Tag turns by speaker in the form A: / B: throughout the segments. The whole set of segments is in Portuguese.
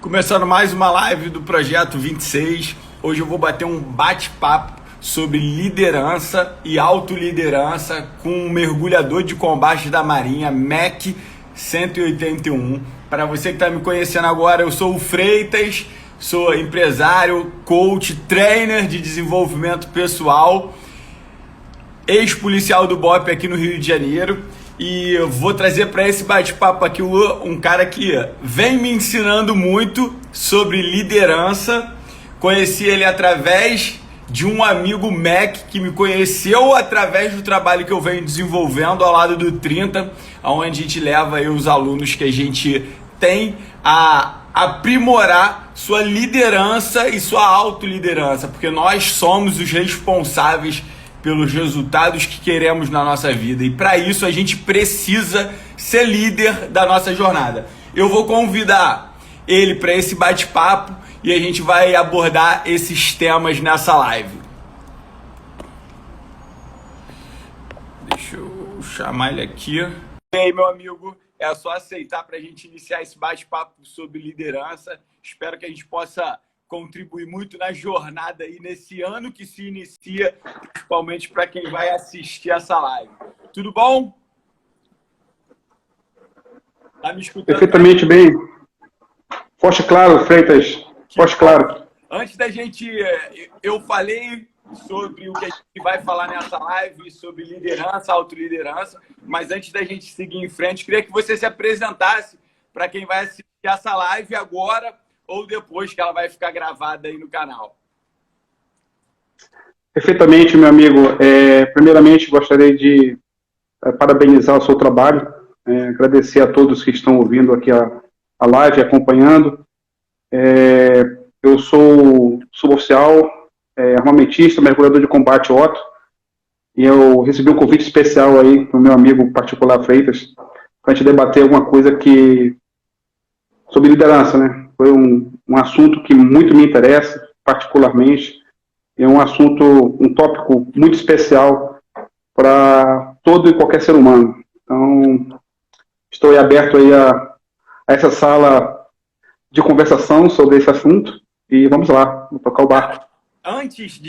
A: Começando mais uma live do Projeto 26. Hoje eu vou bater um bate-papo sobre liderança e autoliderança com um mergulhador de combate da Marinha, MEC 181. Para você que está me conhecendo agora, eu sou o Freitas, sou empresário, coach, trainer de desenvolvimento pessoal, ex-policial do BOPE aqui no Rio de Janeiro. E eu vou trazer para esse bate-papo aqui um cara que vem me ensinando muito sobre liderança. Conheci ele através de um amigo MEC que me conheceu através do trabalho que eu venho desenvolvendo ao lado do 30, onde a gente leva aí os alunos que a gente tem a aprimorar sua liderança e sua autoliderança, porque nós somos os responsáveis pelos resultados que queremos na nossa vida, e para isso a gente precisa ser líder da nossa jornada. Eu vou convidar ele para esse bate-papo e a gente vai abordar esses temas nessa live. Deixa eu chamar ele aqui. E aí, meu amigo, é só aceitar para a gente iniciar esse bate-papo sobre liderança. Espero que a gente possa contribuir muito na jornada aí nesse ano que se inicia, principalmente para quem vai assistir essa live. Tudo bom? Tá me escutando?
B: Perfeitamente bem. Forte claro, Freitas. Forte claro.
A: Antes da gente... Eu falei sobre o que a gente vai falar nessa live, sobre liderança, autoliderança, mas antes da gente seguir em frente, queria que você se apresentasse para quem vai assistir essa live agora ou depois que ela vai ficar gravada aí no canal.
B: Perfeitamente, meu amigo. Primeiramente, gostaria de parabenizar o seu trabalho, agradecer a todos que estão ouvindo aqui a live, acompanhando. Eu sou suboficial, armamentista, mergulhador de combate Otto, e eu recebi um convite especial aí do meu amigo particular Freitas, para a gente debater alguma coisa sobre liderança, né? Foi um assunto que muito me interessa, particularmente. É um assunto, um tópico muito especial para todo e qualquer ser humano. Então, estou aí aberto aí a essa sala de conversação sobre esse assunto e vamos lá, vou tocar o barco.
A: Antes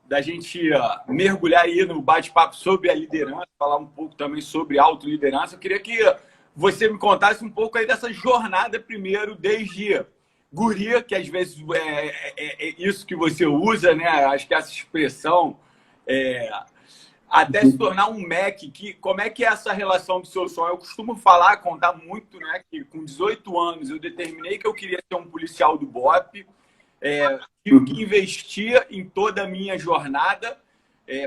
A: da gente mergulhar aí no bate-papo sobre a liderança, falar um pouco também sobre autoliderança, eu queria que você me contasse um pouco aí dessa jornada primeiro, desde guria, que às vezes é isso que você usa, né? Acho que essa expressão, até se tornar um MEC, como é que é essa relação do seu sonho? Eu costumo contar muito, né? Que com 18 anos eu determinei que eu queria ser um policial do BOPE, tive que investir em toda a minha jornada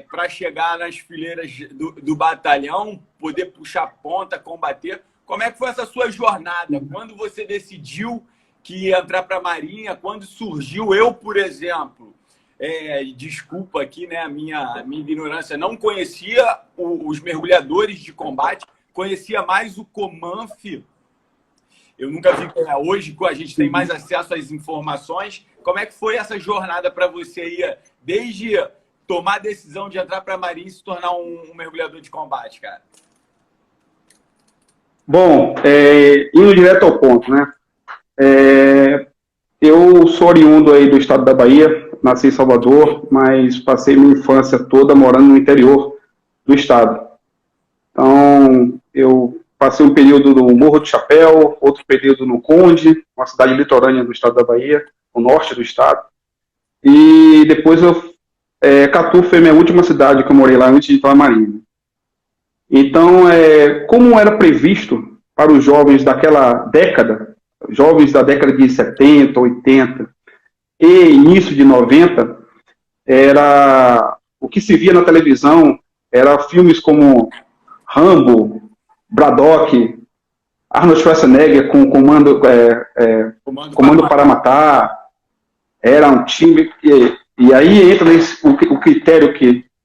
A: para chegar nas fileiras do batalhão, poder puxar ponta, combater. Como é que foi essa sua jornada? Quando você decidiu que ia entrar para a Marinha? Quando surgiu? Eu, por exemplo, desculpa aqui, né, a minha ignorância, não conhecia os mergulhadores de combate, conhecia mais o Comanf. Eu nunca vi. Hoje a gente tem mais acesso às informações. Como é que foi essa jornada para você ir desde tomar a decisão de entrar para a Marinha e se tornar um mergulhador de combate, cara?
B: Bom, indo direto ao ponto, né? Eu sou oriundo aí do estado da Bahia, nasci em Salvador, mas passei minha infância toda morando no interior do estado. Então, eu passei um período no Morro do Chapéu, outro período no Conde, uma cidade litorânea do estado da Bahia, no norte do estado. E depois Catu foi minha última cidade que eu morei lá antes de entrar na Marinha. Então, como era previsto para os jovens daquela década, jovens da década de 70, 80 e início de 90, o que se via na televisão era filmes como Rambo, Braddock, Arnold Schwarzenegger com Comando para Matar. Era um time... E aí entra o critério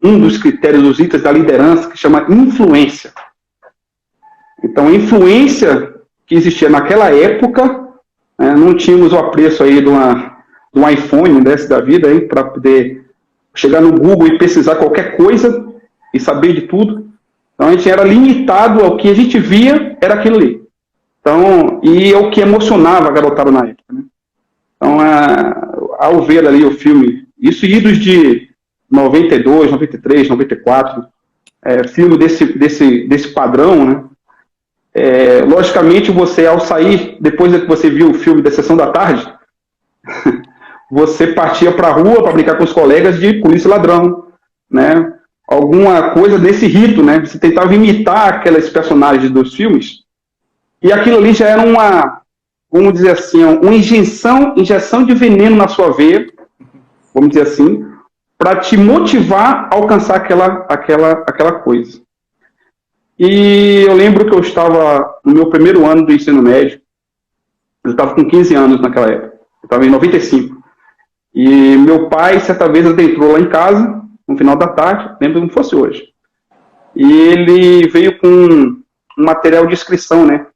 B: um dos critérios, os itens da liderança, que chama influência. Então, a influência que existia naquela época, não tínhamos o apreço aí de um iPhone desse da vida, para poder chegar no Google e pesquisar qualquer coisa e saber de tudo. Então, a gente era limitado ao que a gente via, era aquilo ali. Então, e é o que emocionava a garotada na época, né? Então, ao ver ali o filme, isso idos de 92, 93, 94, filme desse padrão, né? Logicamente, você, ao sair, depois que você viu o filme da Sessão da Tarde, você partia para a rua para brincar com os colegas de polícia e ladrão, né? Alguma coisa desse rito, né? Você tentava imitar aqueles personagens dos filmes, e aquilo ali já era uma, vamos dizer assim, uma injeção de veneno na sua veia, vamos dizer assim, para te motivar a alcançar aquela coisa. E eu lembro que eu estava no meu primeiro ano do ensino médio, eu estava com 15 anos naquela época, eu estava em 95, e meu pai, certa vez, adentrou lá em casa, no final da tarde, lembro como fosse hoje, e ele veio com um material de inscrição, né,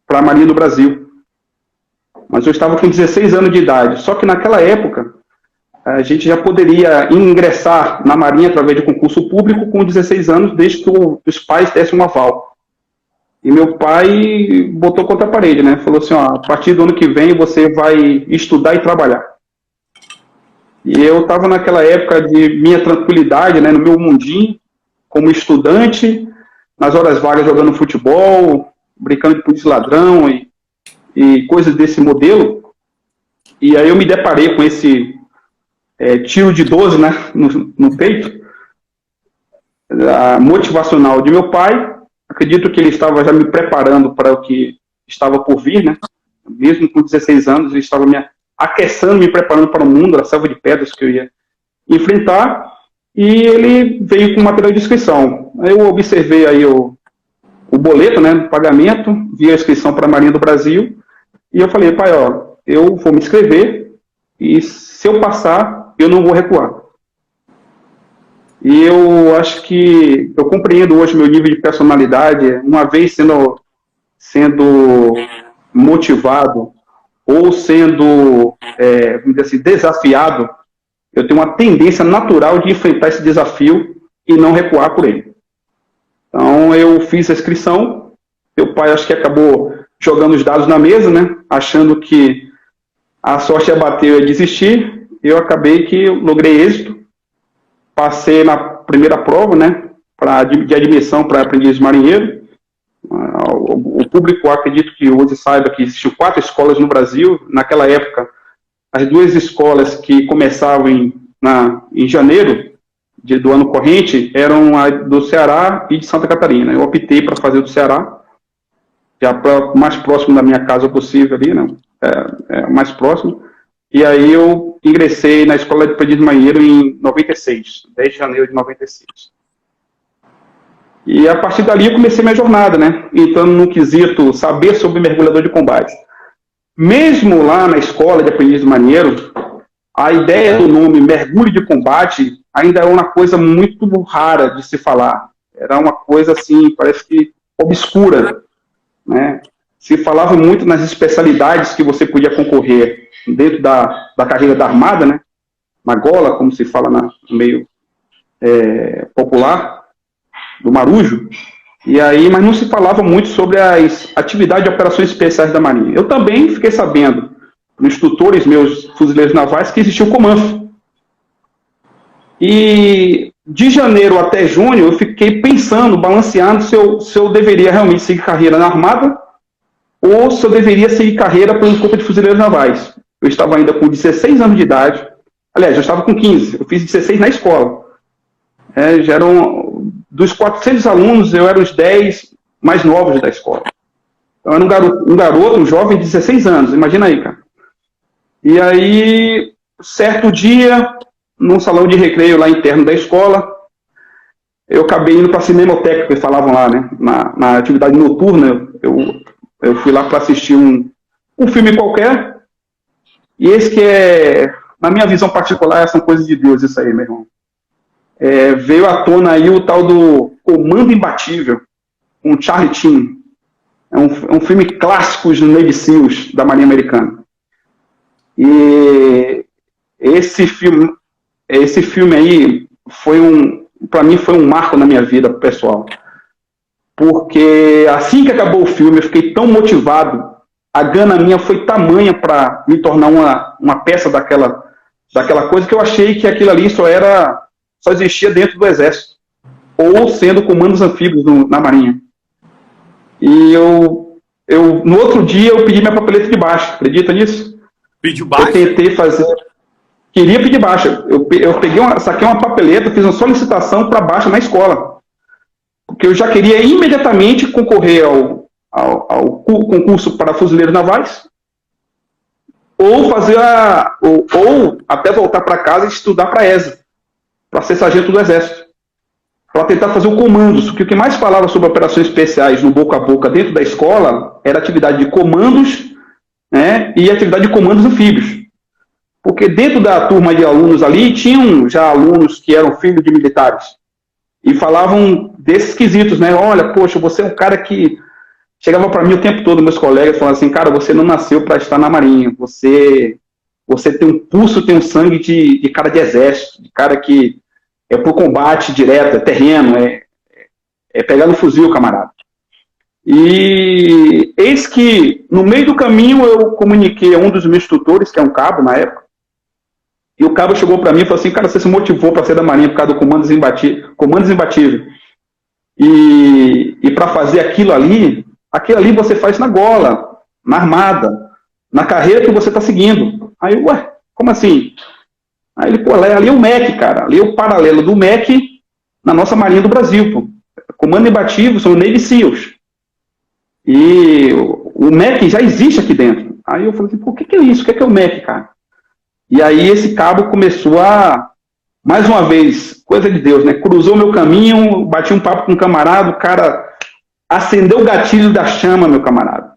B: para a Marinha do Brasil. Mas eu estava com 16 anos de idade, só que naquela época, a gente já poderia ingressar na Marinha através de concurso público com 16 anos, desde que os pais dessem um aval. E meu pai botou contra a parede, né? Falou assim, ó, a partir do ano que vem você vai estudar e trabalhar. E eu estava naquela época de minha tranquilidade, né, no meu mundinho, como estudante, nas horas vagas jogando futebol, brincando de polícia ladrão e coisas desse modelo. E aí eu me deparei com esse tiro de 12, né, no peito, motivacional de meu pai. Acredito que ele estava já me preparando para o que estava por vir, né? Mesmo com 16 anos, ele estava me aquecendo, me preparando para o mundo, a selva de pedras que eu ia enfrentar, e ele veio com material de inscrição. Aí eu observei aí o boleto, né, o pagamento, vi a inscrição para a Marinha do Brasil, e eu falei, pai, ó, eu vou me inscrever, e se eu passar, eu não vou recuar. E eu acho que eu compreendo hoje meu nível de personalidade, uma vez sendo motivado ou sendo, vamos dizer assim, desafiado, eu tenho uma tendência natural de enfrentar esse desafio e não recuar por ele. Então eu fiz a inscrição, meu pai acho que acabou jogando os dados na mesa, né, achando que a sorte ia bater e eu ia desistir, eu acabei que logrei êxito. Passei na primeira prova, né, de admissão para aprendiz marinheiro. O público, acredito que hoje saiba que existiam 4 escolas no Brasil. Naquela época, as 2 escolas que começavam em janeiro do ano corrente eram a do Ceará e de Santa Catarina. Eu optei para fazer do Ceará, já mais próximo da minha casa possível ali, né, mais próximo. E aí eu ingressei na Escola de Aprendiz Marinheiro em 96, 10 de janeiro de 96. E a partir dali eu comecei minha jornada, né? Entrando no quesito saber sobre mergulhador de combate. Mesmo lá na Escola de Aprendiz Marinheiro, a ideia do nome mergulho de combate ainda é uma coisa muito rara de se falar. Era uma coisa assim, parece que obscura, né? Se falava muito nas especialidades que você podia concorrer dentro da carreira da Armada, né? Magola, como se fala no meio popular, do Marujo, e aí, mas não se falava muito sobre as atividades de operações especiais da Marinha. Eu também fiquei sabendo, nos tutores meus fuzileiros navais, que existia o Comanf. E de janeiro até junho, eu fiquei pensando, balanceando se eu deveria realmente seguir carreira na Armada ou se eu deveria seguir carreira pelo Corpo de Fuzileiros Navais. Eu estava ainda com 16 anos de idade, aliás, eu estava com 15, eu fiz 16 na escola. Já eram, dos 400 alunos, eu era os 10 mais novos da escola. Então, eu era um jovem de 16 anos, imagina aí, cara. E aí, certo dia, num salão de recreio lá interno da escola, eu acabei indo para a Cinemateca, que eles falavam lá, né? Na atividade noturna, eu fui lá para assistir um filme qualquer, e esse que na minha visão particular, são coisas de Deus, isso aí, meu irmão. Veio à tona aí o tal do Comando Imbatível, com Charlie Sheen. É um filme clássico dos Navy Seals da Marinha Americana. E esse filme aí para mim foi um marco na minha vida pessoal. porque assim que acabou o filme, eu fiquei tão motivado, a gana minha foi tamanha para me tornar uma peça daquela coisa, que eu achei que aquilo ali só existia dentro do Exército, ou sendo comandos anfíbios na Marinha. E no outro dia, eu pedi minha papeleta de baixa, acredita nisso?
A: Pediu baixa?
B: Eu tentei fazer... Queria pedir baixa. Eu saquei uma papeleta, fiz uma solicitação para baixa na escola. Porque eu já queria imediatamente concorrer ao concurso para fuzileiros navais, ou ou até voltar para casa e estudar para a ESA, para ser sargento do Exército, para tentar fazer o comandos, porque o que mais falava sobre operações especiais no boca a boca dentro da escola era atividade de comandos, né, e atividade de comandos anfíbios. Porque dentro da turma de alunos ali, tinham já alunos que eram filhos de militares, e falavam desses quesitos, né? Olha, poxa, você é um cara que... Chegava para mim o tempo todo, meus colegas falavam assim, cara, você não nasceu para estar na Marinha, você tem um pulso, tem um sangue de cara de exército, de cara que é pro combate direto, é terreno, é pegar no fuzil, camarada. E eis que, no meio do caminho, eu comuniquei a um dos meus tutores, que é um cabo na época, e o cabo chegou para mim e falou assim, cara, você se motivou para ser da Marinha por causa do comandos imbatível. E para fazer aquilo ali você faz na gola, na armada, na carreira que você está seguindo. Aí, ué, como assim? Aí ele, pô, ali é o MEC, cara, ali é o paralelo do MEC na nossa Marinha do Brasil, pô. Comando imbatível são Navy SEALs. E o MEC já existe aqui dentro. Aí eu falei assim, pô, o que é isso? O que é o MEC, cara? E aí esse cabo começou mais uma vez, coisa de Deus, né? Cruzou meu caminho, bati um papo com um camarada, o cara acendeu o gatilho da chama, meu camarada.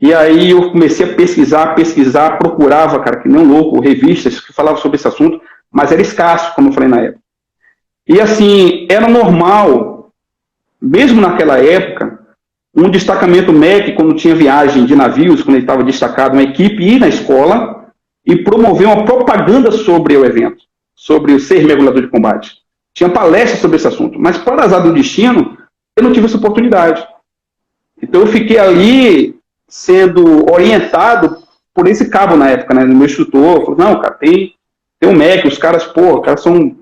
B: E aí eu comecei a pesquisar, procurava, cara, que nem um louco, revistas que falavam sobre esse assunto, mas era escasso, como eu falei na época. E assim, era normal, mesmo naquela época, um destacamento MEC, quando tinha viagem de navios, quando ele estava destacado, uma equipe ir na escola e promover uma propaganda sobre o evento, sobre o ser mergulhador de combate. Tinha palestra sobre esse assunto, mas para azar do destino, eu não tive essa oportunidade. Então eu fiquei ali sendo orientado por esse cabo na época, né, meu instrutor, falou, não, cara, tem um MEC, os caras são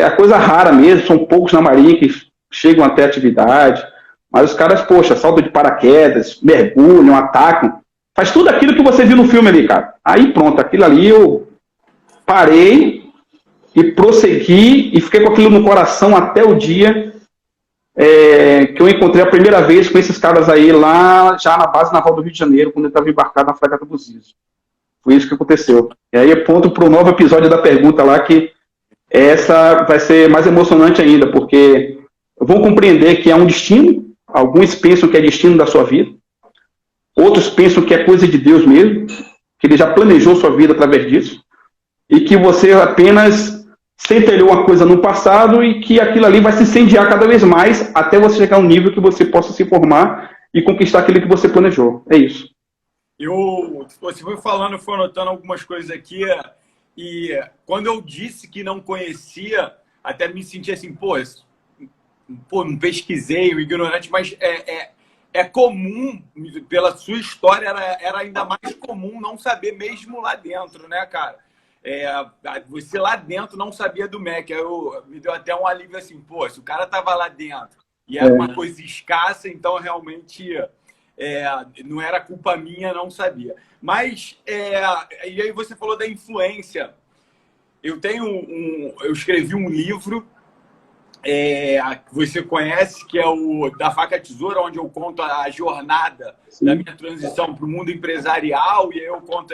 B: a coisa rara mesmo, são poucos na Marinha que chegam até a atividade, mas os caras, poxa, salto de paraquedas, mergulham, atacam, faz tudo aquilo que você viu no filme ali, cara. Aí pronto, aquilo ali eu parei e prossegui e fiquei com aquilo no coração até o dia que eu encontrei a primeira vez com esses caras aí lá, já na base naval do Rio de Janeiro, quando eu estava embarcado na fragata Buzios. Foi isso que aconteceu. E aí eu ponto para o novo episódio da pergunta lá, que essa vai ser mais emocionante ainda, porque vão compreender que é um destino, alguns pensam que é destino da sua vida, outros pensam que é coisa de Deus mesmo, que ele já planejou sua vida através disso, e que você apenas centelhou uma coisa no passado e que aquilo ali vai se incendiar cada vez mais até você chegar a um nível que você possa se formar e conquistar aquilo que você planejou. É isso.
A: Você foi falando, eu fui anotando algumas coisas aqui, e quando eu disse que não conhecia, até me senti assim, pô, não pesquisei, o ignorante, mas é comum, pela sua história, era ainda mais comum não saber mesmo lá dentro, né, cara? Você lá dentro não sabia do MEC. Me deu até um alívio assim, pô, se o cara tava lá dentro e era uma coisa escassa, então realmente não era culpa minha, não sabia. Mas, e aí você falou da influência. Eu escrevi um livro que você conhece, que é o Da Faca à Tesoura, onde eu conto a jornada da minha transição para o mundo empresarial, e aí eu conto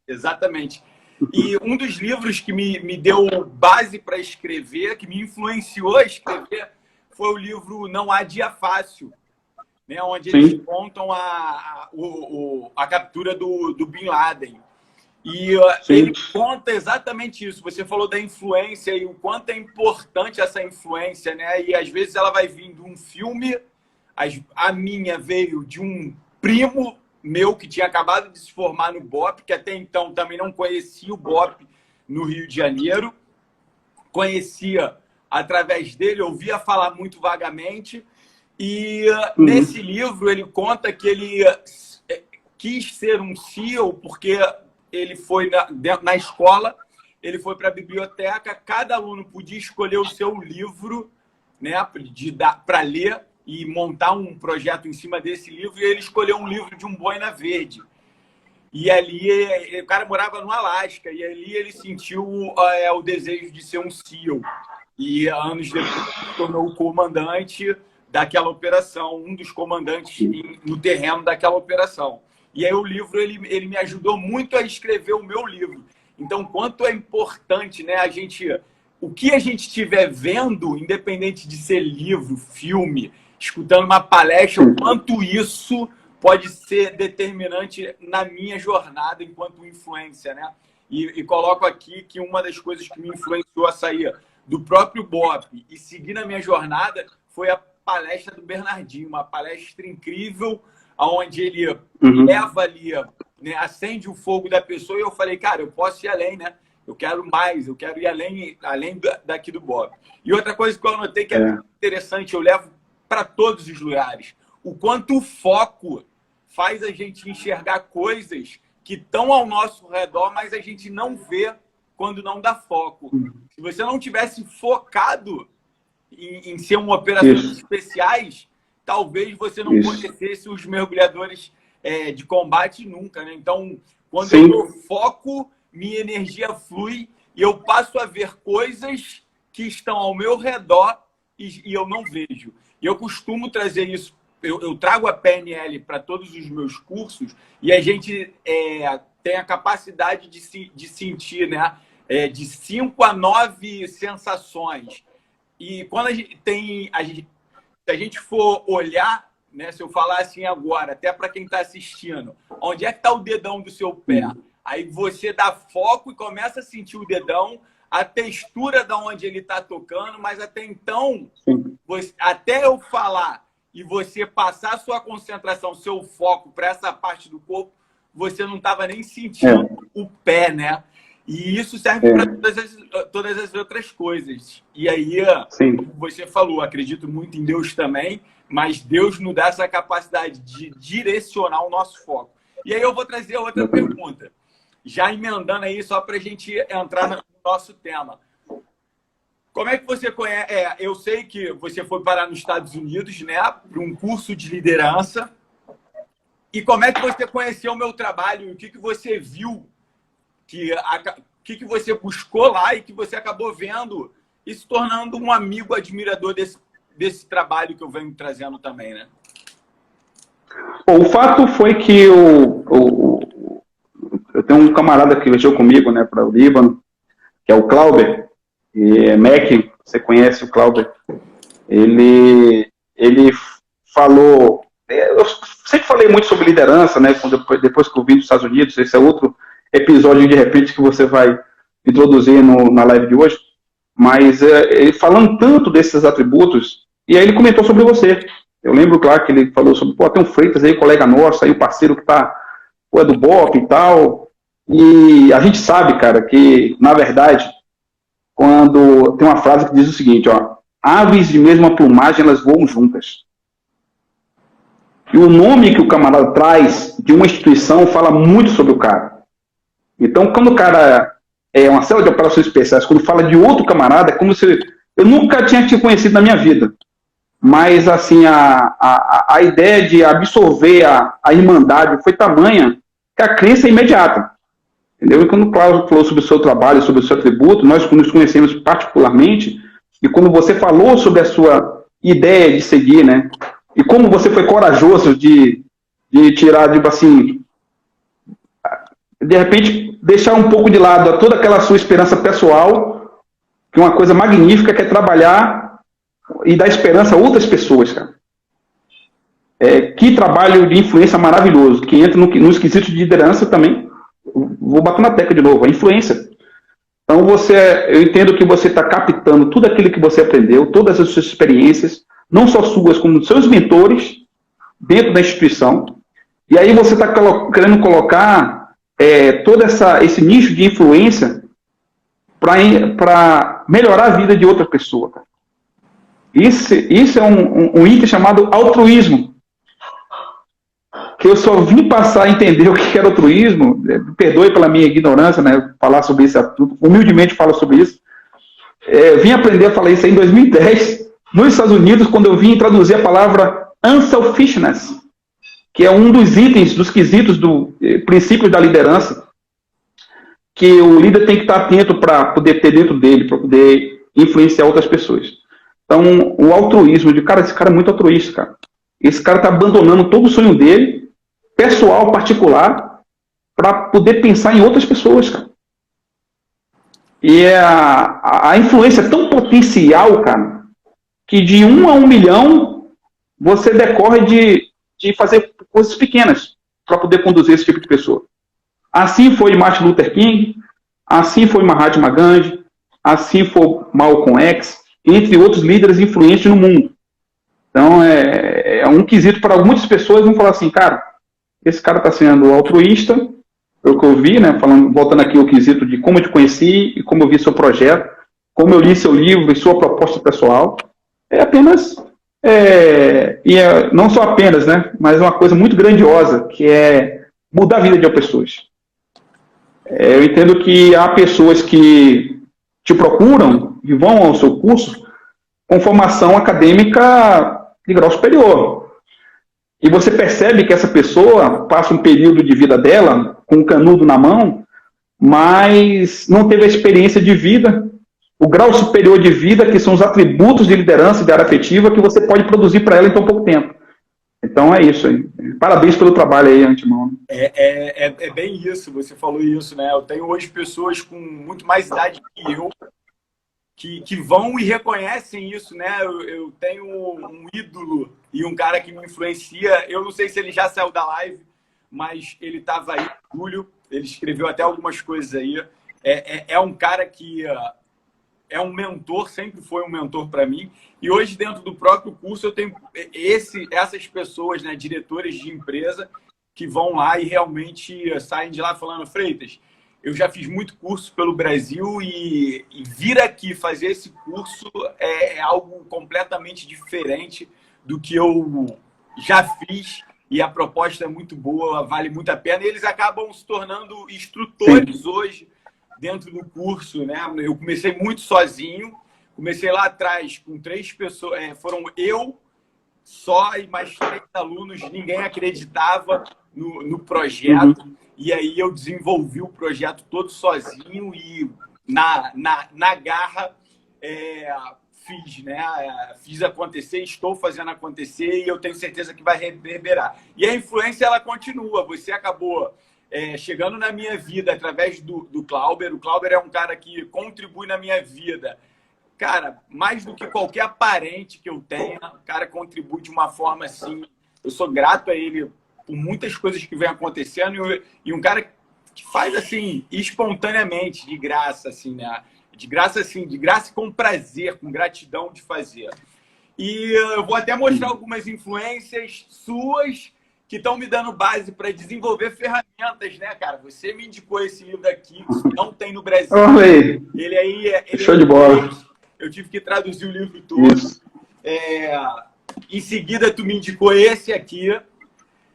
A: exatamente. E um dos livros que me deu base para escrever, que me influenciou a escrever, foi o livro Não Há Dia Fácil, né, onde eles contam a captura do Bin Laden. E ele conta exatamente isso. Você falou da influência e o quanto é importante essa influência, né? E às vezes ela vai vir de um filme, a minha veio de um primo meu que tinha acabado de se formar no BOPE, que até então também não conhecia o BOPE no Rio de Janeiro. Conhecia através dele, ouvia falar muito vagamente. E nesse livro ele conta que ele quis ser um CEO porque ele foi na escola, ele foi para a biblioteca, cada aluno podia escolher o seu livro, né, para ler e montar um projeto em cima desse livro, e ele escolheu um livro de um boina verde. E ali o cara morava no Alasca, e ali ele sentiu o desejo de ser um SEAL. E anos depois se tornou o comandante daquela operação, um dos comandantes no terreno daquela operação. E aí o livro ele me ajudou muito a escrever o meu livro. Então, quanto é importante, né, o que a gente estiver vendo, independente de ser livro, filme, escutando uma palestra, o quanto isso pode ser determinante na minha jornada enquanto influência, né? E coloco aqui que uma das coisas que me influenciou a sair do próprio BOPE e seguir na minha jornada foi a palestra do Bernardinho, uma palestra incrível, onde ele leva ali, né, acende o fogo da pessoa, e eu falei, cara, eu posso ir além, né? Eu quero mais, eu quero ir além daqui do BOPE. E outra coisa que eu anotei que é muito interessante, eu levo para todos os lugares, o quanto o foco faz a gente enxergar coisas que estão ao nosso redor, mas a gente não vê quando não dá foco. Se você não tivesse focado em ser uma operações especiais, talvez você não conhecesse os mergulhadores de combate nunca, né? Então, quando eu dou foco, minha energia flui e eu passo a ver coisas que estão ao meu redor e eu não vejo. E eu costumo trazer isso. Eu trago a PNL para todos os meus cursos e a gente tem a capacidade de sentir, né? De 5 a 9 sensações. E quando se a gente for olhar, né, se eu falar assim agora, até para quem está assistindo, onde é que está o dedão do seu pé? Aí você dá foco e começa a sentir o dedão, a textura de onde ele está tocando, mas até então, até eu falar e você passar a sua concentração, seu foco para essa parte do corpo, você não estava nem sentindo o pé, né? E isso serve para todas as outras coisas. E aí, como você falou, acredito muito em Deus também, mas Deus nos dá essa capacidade de direcionar o nosso foco. E aí eu vou trazer outra pergunta, já emendando aí só para a gente entrar no nosso tema. Como é que você conhece? Eu sei que você foi parar nos Estados Unidos, né, para um curso de liderança. E como é que você conheceu o meu trabalho? O que você viu? O que você buscou lá e que você acabou vendo e se tornando um amigo admirador desse trabalho que eu venho trazendo também, né?
B: Bom, o fato foi que eu tenho um camarada que viajou comigo, né, para o Líbano, que é o Clauber, e Mac, você conhece o Clauber, ele falou, eu sempre falei muito sobre liderança, né, depois que eu vim dos Estados Unidos, esse é outro episódio, de repente, que você vai introduzir na live de hoje, mas ele falando tanto desses atributos, e aí ele comentou sobre você. Eu lembro, claro, que ele falou sobre, tem um Freitas aí, colega nosso, aí o parceiro que é do BOPE e tal, e a gente sabe, cara, que, na verdade, quando tem uma frase que diz o seguinte, aves de mesma plumagem, elas voam juntas. E o nome que o camarada traz de uma instituição fala muito sobre o cara. Então, quando o cara é uma célula de operações especiais, quando fala de outro camarada, é como se eu nunca tinha te conhecido na minha vida. Mas, assim, a ideia de absorver a irmandade foi tamanha que a crença é imediata. Entendeu? E quando o Cláudio falou sobre o seu trabalho, sobre o seu atributo, nós nos conhecemos particularmente, e quando você falou sobre a sua ideia de seguir, né? E como você foi corajoso de tirar, tipo assim, de repente, deixar um pouco de lado toda aquela sua esperança pessoal, que é uma coisa magnífica, que é trabalhar e dar esperança a outras pessoas, cara. Que trabalho de influência maravilhoso, que entra nos quesitos de liderança também. Vou bater na tecla de novo, a influência. Então, eu entendo que você está captando tudo aquilo que você aprendeu, todas as suas experiências, não só suas, como dos seus mentores, dentro da instituição. E aí você está querendo colocar todo esse nicho de influência para melhorar a vida de outra pessoa. Cara. Isso é um item chamado altruísmo, que eu só vim passar a entender o que era altruísmo, perdoe pela minha ignorância, né, falar sobre isso, humildemente falo sobre isso, vim aprender a falar isso aí em 2010, nos Estados Unidos, quando eu vim traduzir a palavra unselfishness, que é um dos itens, dos quesitos do princípio da liderança, que o líder tem que estar atento para poder ter dentro dele, para poder influenciar outras pessoas. Então, o altruísmo, esse cara é muito altruísta, cara. Esse cara está abandonando todo o sonho dele, pessoal, particular, para poder pensar em outras pessoas, cara. E a influência é tão potencial, cara, que de 1 a 1 milhão, você decorre de fazer coisas pequenas para poder conduzir esse tipo de pessoa. Assim foi Martin Luther King, assim foi Mahatma Gandhi, assim foi Malcolm X, entre outros líderes influentes no mundo. Então, é um quesito para muitas pessoas vão falar assim, cara, esse cara está sendo altruísta, é o que eu vi, né, voltando aqui ao quesito de como eu te conheci e como eu vi seu projeto, como eu li seu livro e sua proposta pessoal, não só apenas, né, mas uma coisa muito grandiosa, que é mudar a vida de pessoas. Eu entendo que há pessoas que te procuram e vão ao seu curso com formação acadêmica de grau superior. E você percebe que essa pessoa passa um período de vida dela com um canudo na mão, mas não teve a experiência de vida, o grau superior de vida, que são os atributos de liderança e de área afetiva que você pode produzir para ela em tão pouco tempo. Então é isso aí. Parabéns pelo trabalho aí, antemão.
A: É bem isso, você falou isso, né? Eu tenho hoje pessoas com muito mais idade que eu, que vão e reconhecem isso, né? Eu tenho um ídolo e um cara que me influencia. Eu não sei se ele já saiu da live, mas ele estava aí, Júlio. Ele escreveu até algumas coisas aí. É um cara que é um mentor, sempre foi um mentor para mim. E hoje, dentro do próprio curso, eu tenho essas pessoas, né, diretores de empresa, que vão lá e realmente saem de lá falando, Freitas, eu já fiz muito curso pelo Brasil e vir aqui fazer esse curso é algo completamente diferente do que eu já fiz e a proposta é muito boa, vale muito a pena. E eles acabam se tornando instrutores Sim. hoje dentro do curso, né? Eu comecei muito sozinho, comecei lá atrás com 3 pessoas, foram eu só e mais 3 alunos, ninguém acreditava no projeto. Uhum. E aí eu desenvolvi o projeto todo sozinho e na garra fiz, né? Fiz acontecer, estou fazendo acontecer e eu tenho certeza que vai reverberar. E a influência, ela continua. Você acabou chegando na minha vida através do Clauber. O Clauber é um cara que contribui na minha vida. Cara, mais do que qualquer parente que eu tenha, o cara contribui de uma forma assim. Eu sou grato a ele por muitas coisas que vem acontecendo e um cara que faz assim espontaneamente, de graça, assim, né? De graça e com prazer, com gratidão de fazer. E eu vou até mostrar algumas influências suas que estão me dando base para desenvolver ferramentas, né, cara? Você me indicou esse livro aqui, que não tem no Brasil. Ele aí
B: show de bola.
A: Eu tive que traduzir o livro todo. Em seguida, tu me indicou esse aqui.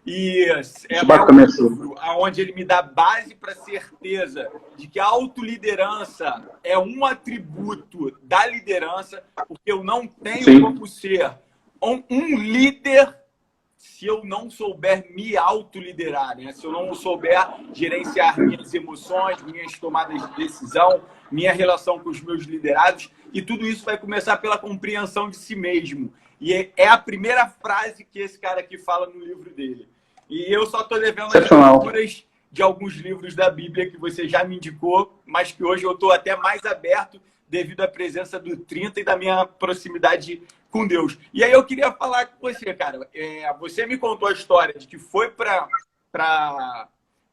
A: E é um livro onde ele me dá base para a certeza de que a autoliderança é um atributo da liderança, porque eu não tenho Sim. como ser um líder se eu não souber me autoliderar, né? Se eu não souber gerenciar minhas emoções, minhas tomadas de decisão, minha relação com os meus liderados, e tudo isso vai começar pela compreensão de si mesmo. E é a primeira frase que esse cara aqui fala no livro dele. E eu só estou levando as leituras de alguns livros da Bíblia que você já me indicou, mas que hoje eu estou até mais aberto devido à presença do 30 e da minha proximidade com Deus. E aí eu queria falar com você, cara. Você me contou a história de que foi para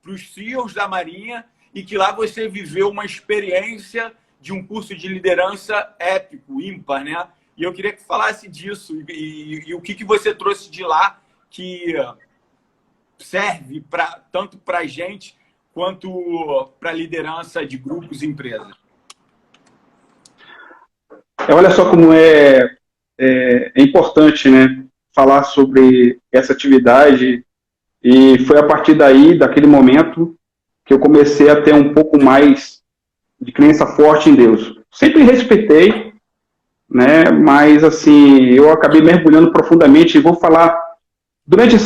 A: os CEOs da Marinha e que lá você viveu uma experiência de um curso de liderança épico, ímpar, né? E eu queria que falasse disso e o que você trouxe de lá que serve tanto para a gente quanto para a liderança de grupos e empresas.
B: Olha só como é é importante, né, falar sobre essa atividade, e foi a partir daí, daquele momento, que eu comecei a ter um pouco mais de crença forte em Deus. Sempre respeitei, né, mas assim, eu acabei mergulhando profundamente, e vou falar, durante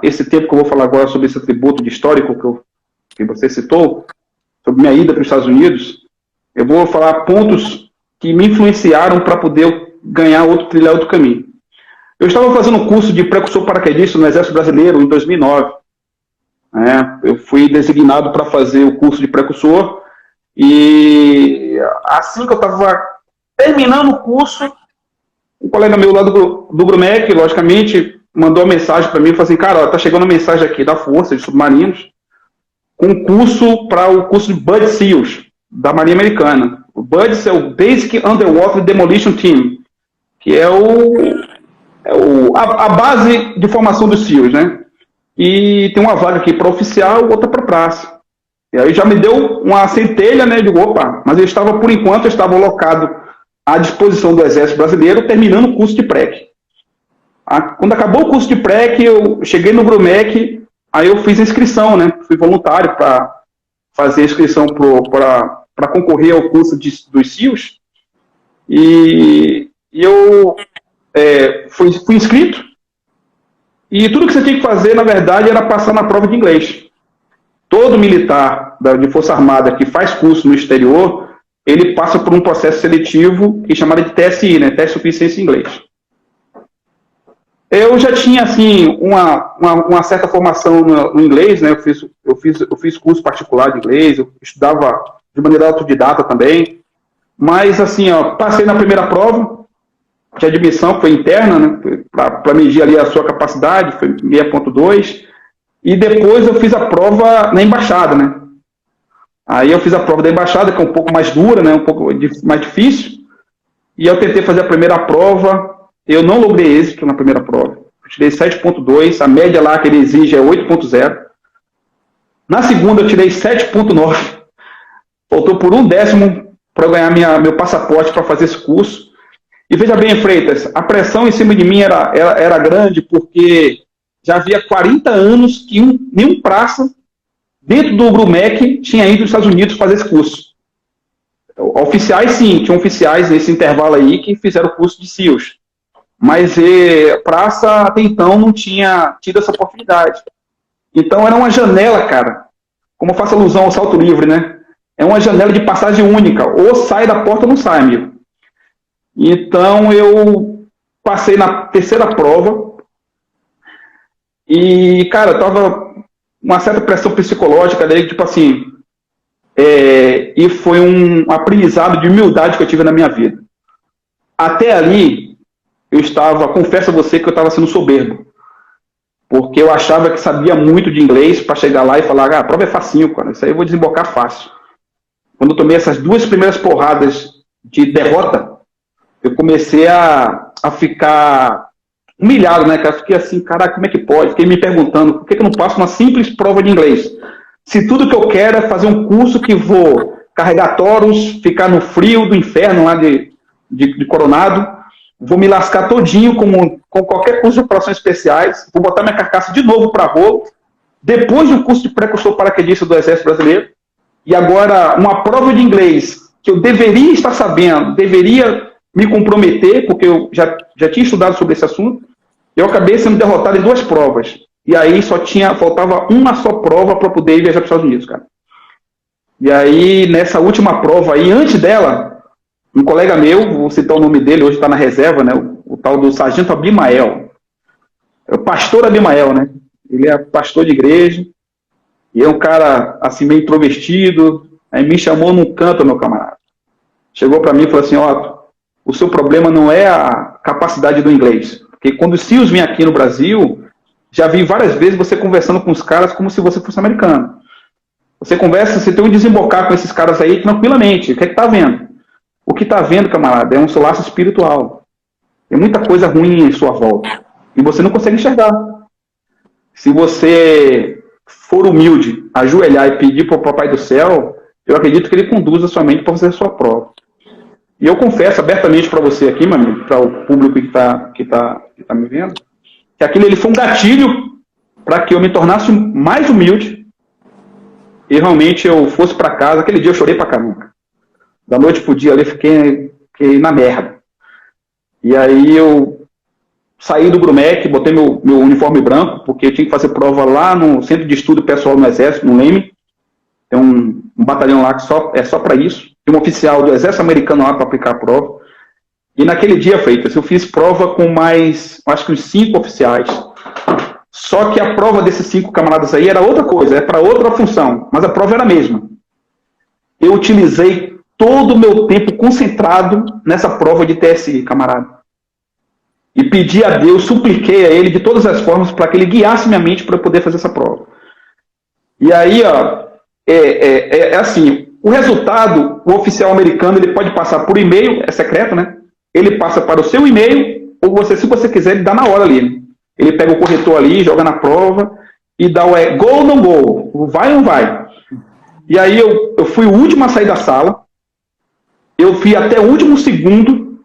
B: esse tempo que eu vou falar agora sobre esse atributo de histórico que você citou, sobre minha ida para os Estados Unidos, eu vou falar pontos que me influenciaram para poder trilhar outro caminho. Eu estava fazendo um curso de precursor paraquedista no Exército Brasileiro em 2009. Eu fui designado para fazer o curso de precursor, e assim que eu estava terminando o curso, um colega meu lá do Grumec, logicamente, mandou uma mensagem para mim e falou assim: cara, está chegando uma mensagem aqui da Força de Submarinos com um curso para o curso de Bud SEALs, da Marinha Americana. O BUDS é o Basic Underwater Demolition Team, que é a base de formação dos SEALs, né? E tem uma vaga aqui para oficial, outra para praça. E aí já me deu uma centelha, né? Eu digo, opa, mas por enquanto, eu estava alocado à disposição do Exército Brasileiro, terminando o curso de PREC. Quando acabou o curso de PREC, eu cheguei no Grumec, aí eu fiz a inscrição, né? Fui voluntário para fazer a inscrição para concorrer ao curso dos SEALs. E eu fui inscrito. E tudo que você tinha que fazer, na verdade, era passar na prova de inglês. Todo militar de Força Armada que faz curso no exterior, ele passa por um processo seletivo que é chamado de TSI, né? Teste de Suficiência em Inglês. Eu já tinha, assim, uma certa formação no inglês, né? Eu fiz curso particular de inglês, eu estudava de maneira autodidata também. Mas, assim, passei na primeira prova de admissão, que foi interna, né? Para medir ali a sua capacidade, foi 6.2. E depois eu fiz a prova na embaixada, né? Aí eu fiz a prova da embaixada, que é um pouco mais dura, né? Um pouco mais difícil. E eu tentei fazer a primeira prova. Eu não logrei êxito na primeira prova. Eu tirei 7.2, a média lá que ele exige é 8.0. Na segunda eu tirei 7.9. Faltou por 1/10 para eu ganhar meu passaporte para fazer esse curso. E veja bem, Freitas, a pressão em cima de mim era grande, porque já havia 40 anos que nenhum praça dentro do Grumec tinha ido aos Estados Unidos fazer esse curso. Oficiais, sim, tinham oficiais nesse intervalo aí que fizeram o curso de SEALs. Mas praça, até então, não tinha tido essa oportunidade. Então, era uma janela, cara. Como eu faço alusão ao salto livre, né? É uma janela de passagem única. Ou sai da porta ou não sai, amigo. Então, eu passei na terceira prova. E, cara, eu tava uma certa pressão psicológica daí, tipo assim... e foi um aprendizado de humildade que eu tive na minha vida. Até ali... confesso a você que eu estava sendo soberbo, porque eu achava que sabia muito de inglês para chegar lá e falar, a prova é facinho, cara, isso aí eu vou desembocar fácil. Quando eu tomei essas duas primeiras porradas de derrota, eu comecei a ficar humilhado, né, cara? Fiquei assim, caraca, como é que pode? Fiquei me perguntando, por que eu não passo uma simples prova de inglês? Se tudo que eu quero é fazer um curso que vou carregar toros, ficar no frio do inferno lá de Coronado, vou me lascar todinho com qualquer curso de operações especiais, vou botar minha carcaça de novo para rolo, depois de um curso de precursor paraquedista do Exército Brasileiro, e agora uma prova de inglês que eu deveria estar sabendo, deveria me comprometer, porque eu já tinha estudado sobre esse assunto, eu acabei sendo derrotado em 2 provas. E aí faltava uma só prova para poder viajar para os Estados Unidos, cara. E aí, nessa última prova aí, antes dela, um colega meu, vou citar o nome dele, hoje está na reserva, né? O tal do Sargento Abimael. É o pastor Abimael, né? Ele é pastor de igreja, e é um cara, assim, meio introvertido. Aí me chamou num canto, meu camarada. Chegou para mim e falou assim, o seu problema não é a capacidade do inglês. Porque quando os SEALs vêm aqui no Brasil, já vi várias vezes você conversando com os caras como se você fosse americano. Você conversa, você tem um desembocar com esses caras aí tranquilamente. O que é que tá vendo? O que tá vendo, camarada, é um solaço espiritual. Tem muita coisa ruim em sua volta. E você não consegue enxergar. Se você for humilde, ajoelhar e pedir para o Papai do Céu, eu acredito que ele conduza a sua mente para fazer a sua prova. E eu confesso abertamente para você aqui, meu amigo, para o público que tá me vendo, que aquilo ele foi um gatilho para que eu me tornasse mais humilde e realmente eu fosse para casa. Aquele dia eu chorei para caramba. Da noite pro dia ali, fiquei na merda. E aí eu saí do Grumec, botei meu uniforme branco, porque eu tinha que fazer prova lá no Centro de Estudo Pessoal no Exército, no Leme. Tem um batalhão lá que é só para isso. Tem um oficial do Exército Americano lá para aplicar a prova. E naquele dia, Freitas, eu fiz prova com mais, acho que uns 5 oficiais. Só que a prova desses 5 camaradas aí era outra coisa, para outra função, mas a prova era a mesma. Eu utilizei todo o meu tempo concentrado nessa prova de TSI, camarada. E pedi a Deus, supliquei a Ele de todas as formas para que Ele guiasse minha mente para eu poder fazer essa prova. E aí, ó, assim, o resultado, o oficial americano, ele pode passar por e-mail, é secreto, né? Ele passa para o seu e-mail, ou você, se você quiser, ele dá na hora ali. Ele pega o corretor ali, joga na prova, e dá o go ou não go, vai ou não vai. E aí eu fui o último a sair da sala, eu fui até o último segundo,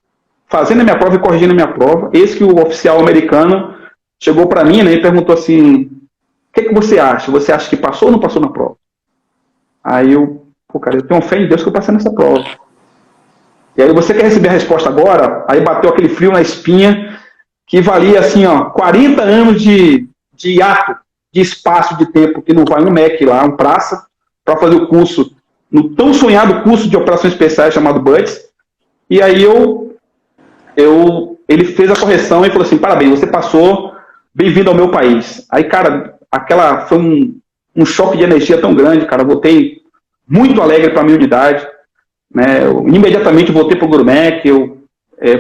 B: fazendo a minha prova e corrigindo a minha prova. Eis que o oficial americano chegou para mim, né, e perguntou assim, o que você acha? Você acha que passou ou não passou na prova? Aí cara, eu tenho fé em Deus que eu passei nessa prova. E aí você quer receber a resposta agora? Aí bateu aquele frio na espinha, que valia assim, ó, 40 anos de ato, de espaço, de tempo, que não vai no MEC lá, um praça, para fazer o curso, no tão sonhado curso de operações especiais chamado BUDS. E aí ele fez a correção e falou assim, parabéns, você passou, bem-vindo ao meu país. Aí, cara, foi um choque de energia tão grande, cara, eu voltei muito alegre para a minha unidade, né? Eu imediatamente voltei para o Grumec, eu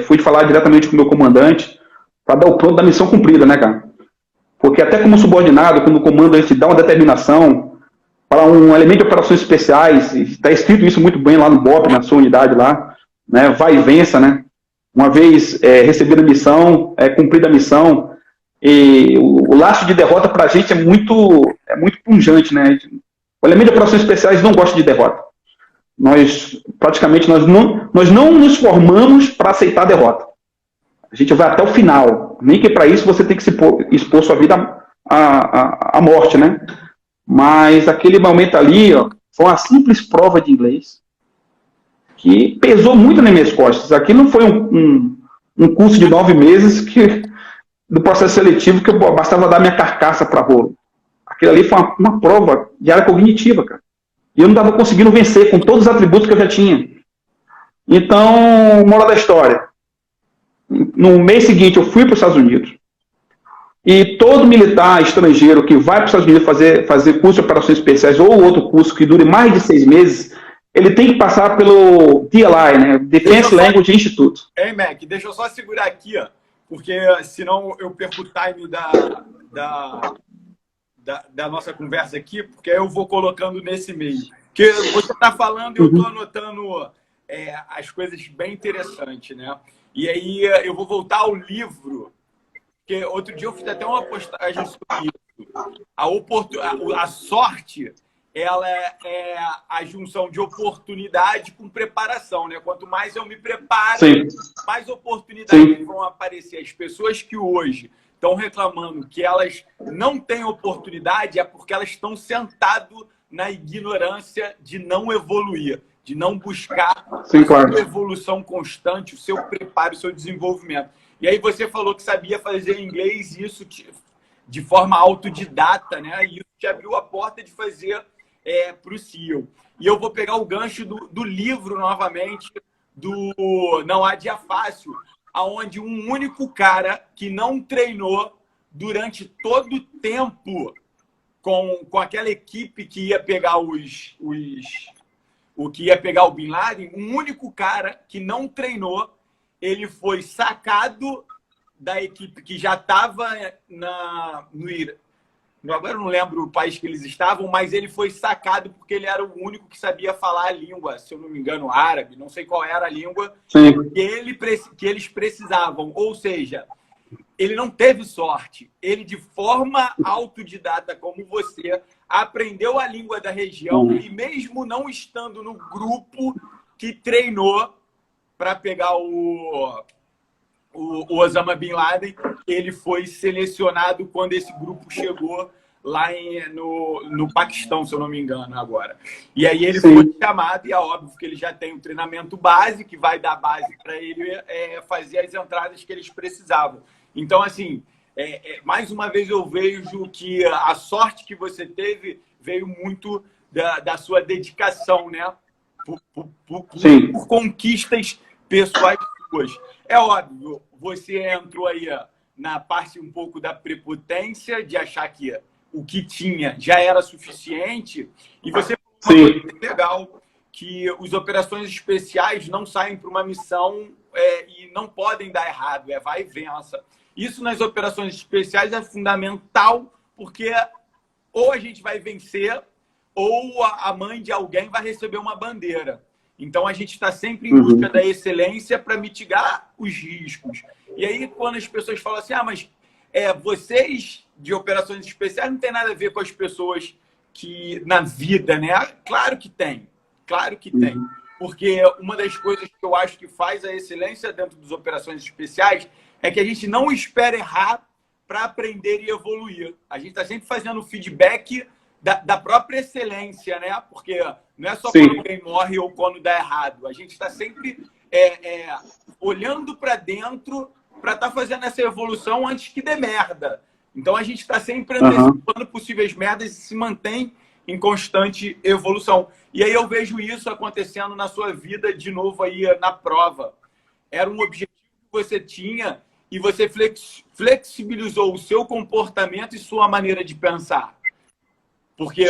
B: fui falar diretamente com o meu comandante para dar o pronto da missão cumprida, né, cara? Porque até como subordinado, quando o comando a gente dá uma determinação para um elemento de operações especiais, está escrito isso muito bem lá no BOP, na sua unidade lá, né? Vai e vença, né? Uma vez recebida a missão, cumprida a missão, e o laço de derrota para a gente é muito punjante, né? O elemento de operações especiais não gosta de derrota. Praticamente, nós não nos formamos para aceitar a derrota. A gente vai até o final. Nem que para isso você tem que expor sua vida à morte, né? Mas aquele momento ali, ó, foi uma simples prova de inglês que pesou muito nas minhas costas. Aqui não foi um curso de 9 meses do processo seletivo que eu bastava dar minha carcaça para rolo. Aquilo ali foi uma prova de área cognitiva, cara. E eu não estava conseguindo vencer com todos os atributos que eu já tinha. Então, moral da história. No mês seguinte, eu fui para os Estados Unidos. E todo militar estrangeiro que vai para os Estados Unidos fazer curso de operações especiais ou outro curso que dure mais de 6 meses, ele tem que passar pelo DLI, né? Defense Language Institute.
A: Ei, Mac, deixa eu só segurar aqui, ó, porque senão eu perco o time da nossa conversa aqui, porque eu vou colocando nesse meio. Porque você está falando e eu estou anotando as coisas bem interessantes, né? E aí eu vou voltar ao livro, porque outro dia eu fiz até uma postagem sobre isso. A sorte, ela é a junção de oportunidade com preparação, né? Quanto mais eu me preparo,
B: Sim.
A: mais oportunidades vão aparecer. As pessoas que hoje estão reclamando que elas não têm oportunidade é porque elas estão sentadas na ignorância de não evoluir, de não buscar a sua evolução constante, o seu preparo, o seu desenvolvimento. E aí você falou que sabia fazer inglês, isso de forma autodidata, né? E isso te abriu a porta de fazer para o CEO. E eu vou pegar o gancho do livro novamente, do Não Há Dia Fácil, onde um único cara que não treinou durante todo o tempo com aquela equipe que ia pegar que ia pegar o Bin Laden, um único cara que não treinou, ele foi sacado da equipe que já estava no Irã. Agora eu não lembro o país que eles estavam, mas ele foi sacado porque ele era o único que sabia falar a língua, se eu não me engano, árabe, não sei qual era a língua que eles precisavam. Ou seja, ele não teve sorte. Ele, de forma autodidata, como você, aprendeu a língua da região e mesmo não estando no grupo que treinou para pegar o Osama Bin Laden. Ele foi selecionado quando esse grupo chegou lá no Paquistão, se eu não me engano, agora. E aí ele foi chamado, e é óbvio que ele já tem um treinamento base, que vai dar base para ele fazer as entradas que eles precisavam. Então, assim, mais uma vez eu vejo que a sorte que você teve veio muito da sua dedicação, né? Por conquistas pessoais suas. É óbvio, você entrou aí na parte um pouco da prepotência, de achar que o que tinha já era suficiente, e você falou uma coisa legal, que as operações especiais não saem para uma missão e não podem dar errado, vai e vença. Isso nas operações especiais é fundamental, porque ou a gente vai vencer, ou a mãe de alguém vai receber uma bandeira. Então, a gente está sempre em busca da excelência para mitigar os riscos. E aí, quando as pessoas falam assim, mas vocês de operações especiais não tem nada a ver com as pessoas que na vida, né? Claro que tem. Claro que tem. Porque uma das coisas que eu acho que faz a excelência dentro das operações especiais é que a gente não espera errar para aprender e evoluir. A gente está sempre fazendo feedback da própria excelência, né? Porque não é só quando alguém morre ou quando dá errado. A gente está sempre olhando para dentro para estar fazendo essa evolução antes que dê merda. Então, a gente está sempre antecipando possíveis merdas e se mantém em constante evolução. E aí eu vejo isso acontecendo na sua vida de novo aí na prova. Era um objetivo que você tinha e você flexibilizou o seu comportamento e sua maneira de pensar. Porque